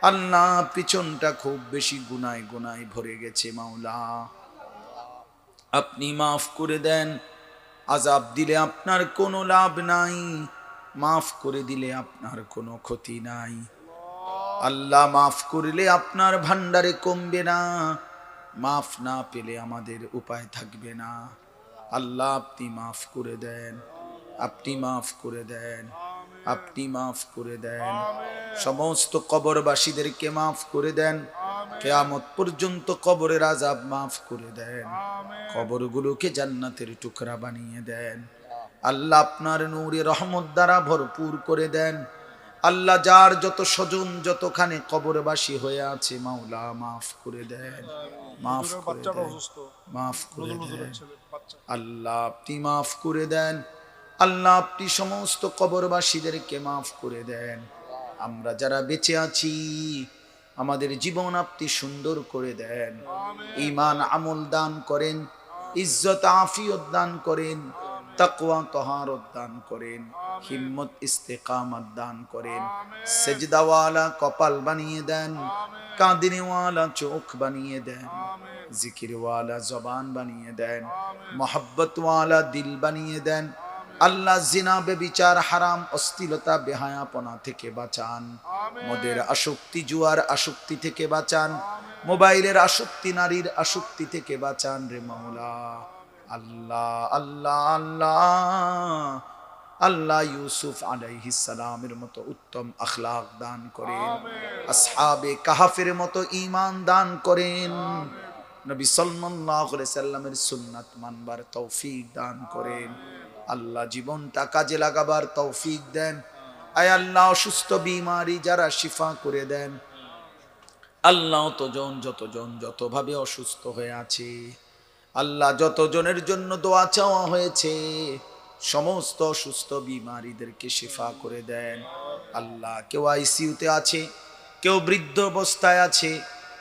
আল্লাহ, পিছনটা খুব বেশি গুনায় গুনায় ভরে গেছে মাওলা, আপনি মাফ করে দেন। আযাব দিলে আপনার কোনো লাভ নাই, মাফ করে দিলে আপনার কোনো ক্ষতি নাই। আল্লাহ, মাফ করলে আপনার ভান্ডারে কমবে না, মাফ না পেলে আমাদের উপায় থাকবে না। আল্লাহ, আপনি মাফ করে দেন, আপনি মাফ করে দেন, আপনি মাফ করে দেন। সমস্ত কবরবাসীদেরকে মাফ করে দেন। কিয়ামত পর্যন্ত কবরের আযাব মাফ করে দেন। কবরগুলোকে জান্নাতের টুকরা বানিয়ে দেন। আল্লাহ আপনার নূরে রহমত দ্বারা ভরপুর করে দেন। আল্লাহ যার যত স্বজন যতখানে কবরবাসী হয়ে আছে মাওলা মাফ করে দেন, মাফ করে বাচ্চাটা দেন, অসুস্থ, মাফ করে নজরুল হুজুরের দেন। ছেলে বাচ্চা। আল্লাহ আপনি মাফ করে দেন। আল্লাহ আপনি সমস্ত কবরবাসীদেরকে মাফ করে দেন। আমরা যারা বেঁচে আছি আমাদের জীবন আপনি সুন্দর করে দেন। ঈমান আমল দান করেন, ইজ্জত আফিয়ত দান করেন, তাকওয়া তহারত দান করেন, হিম্মত ইস্তেকামত দান করেন। সেজদাওয়ালা কপাল বানিয়ে দেন, কাঁদিনেওয়ালা চোখ বানিয়ে দেন, জিকিরওয়ালা জবান বানিয়ে দেন, মোহাব্বতওয়ালা দিল বানিয়ে দেন। আল্লাহ জিনা বেবিচার হারাম অশ্লীলতা বেহায়াপনা থেকে বাঁচান। মদের আসক্তি জুয়ার আসক্তি থেকে বাঁচান। মোবাইলের আসক্তি নারীর আসক্তি থেকে বাঁচান রে মাওলা। আল্লাহ আল্লাহ আল্লাহ আল্লাহ ইউসুফ আলাইহিস সালামের মতো উত্তম আখলাক দান করেন। আসহাবে কাহাফের মতো ঈমান দান করেন। নবী সাল্লাল্লাহু আলাইহি সাল্লামের সুন্নাত মানবার তৌফিক দান করেন। আল্লাহ জীবনটা কাজে লাগাবার তৌফিক দেন। আয় আল্লাহ অসুস্থ বিমারি যারা শিফা করে দেন। আল্লাহ যতজন যতভাবে অসুস্থ হয়ে আছে, আল্লাহ যতজনের জন্য দোয়া চাওয়া হয়েছে সমস্ত অসুস্থ বিমারিদেরকে শিফা করে দেন। আল্লাহ কেউ আইসিইউতে আছে, কেউ বৃদ্ধ অবস্থায় আছে,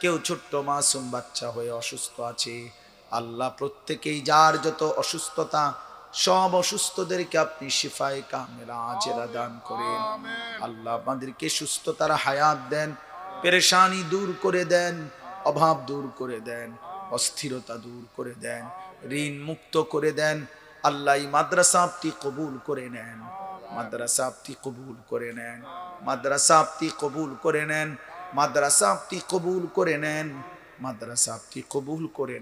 কেউ ছোট্ট মাসুম বাচ্চা হয়ে অসুস্থ আছে। আল্লাহ প্রত্যেকেই যার যত অসুস্থতা সব অসুস্থদেরকে আপনি শিফায়ে কামেলা আজেলা দান করেন। আল্লাহ আমাদেরকে সুস্থতার হায়াত দেন, পেরেশানি দূর করে দেন, অভাব দূর করে দেন, অস্থিরতা দূর করে দেন, ঋণ মুক্ত করে দেন। আল্লাহ এই মাদ্রাসা আপনি কবুল করে নেন, মাদ্রাসা আপনি কবুল করে নেন, মাদ্রাসা আপনি কবুল করে নেন, মাদ্রাসা আপনি কবুল করে নেন, মাদ্রাসা আপনি কবুল করে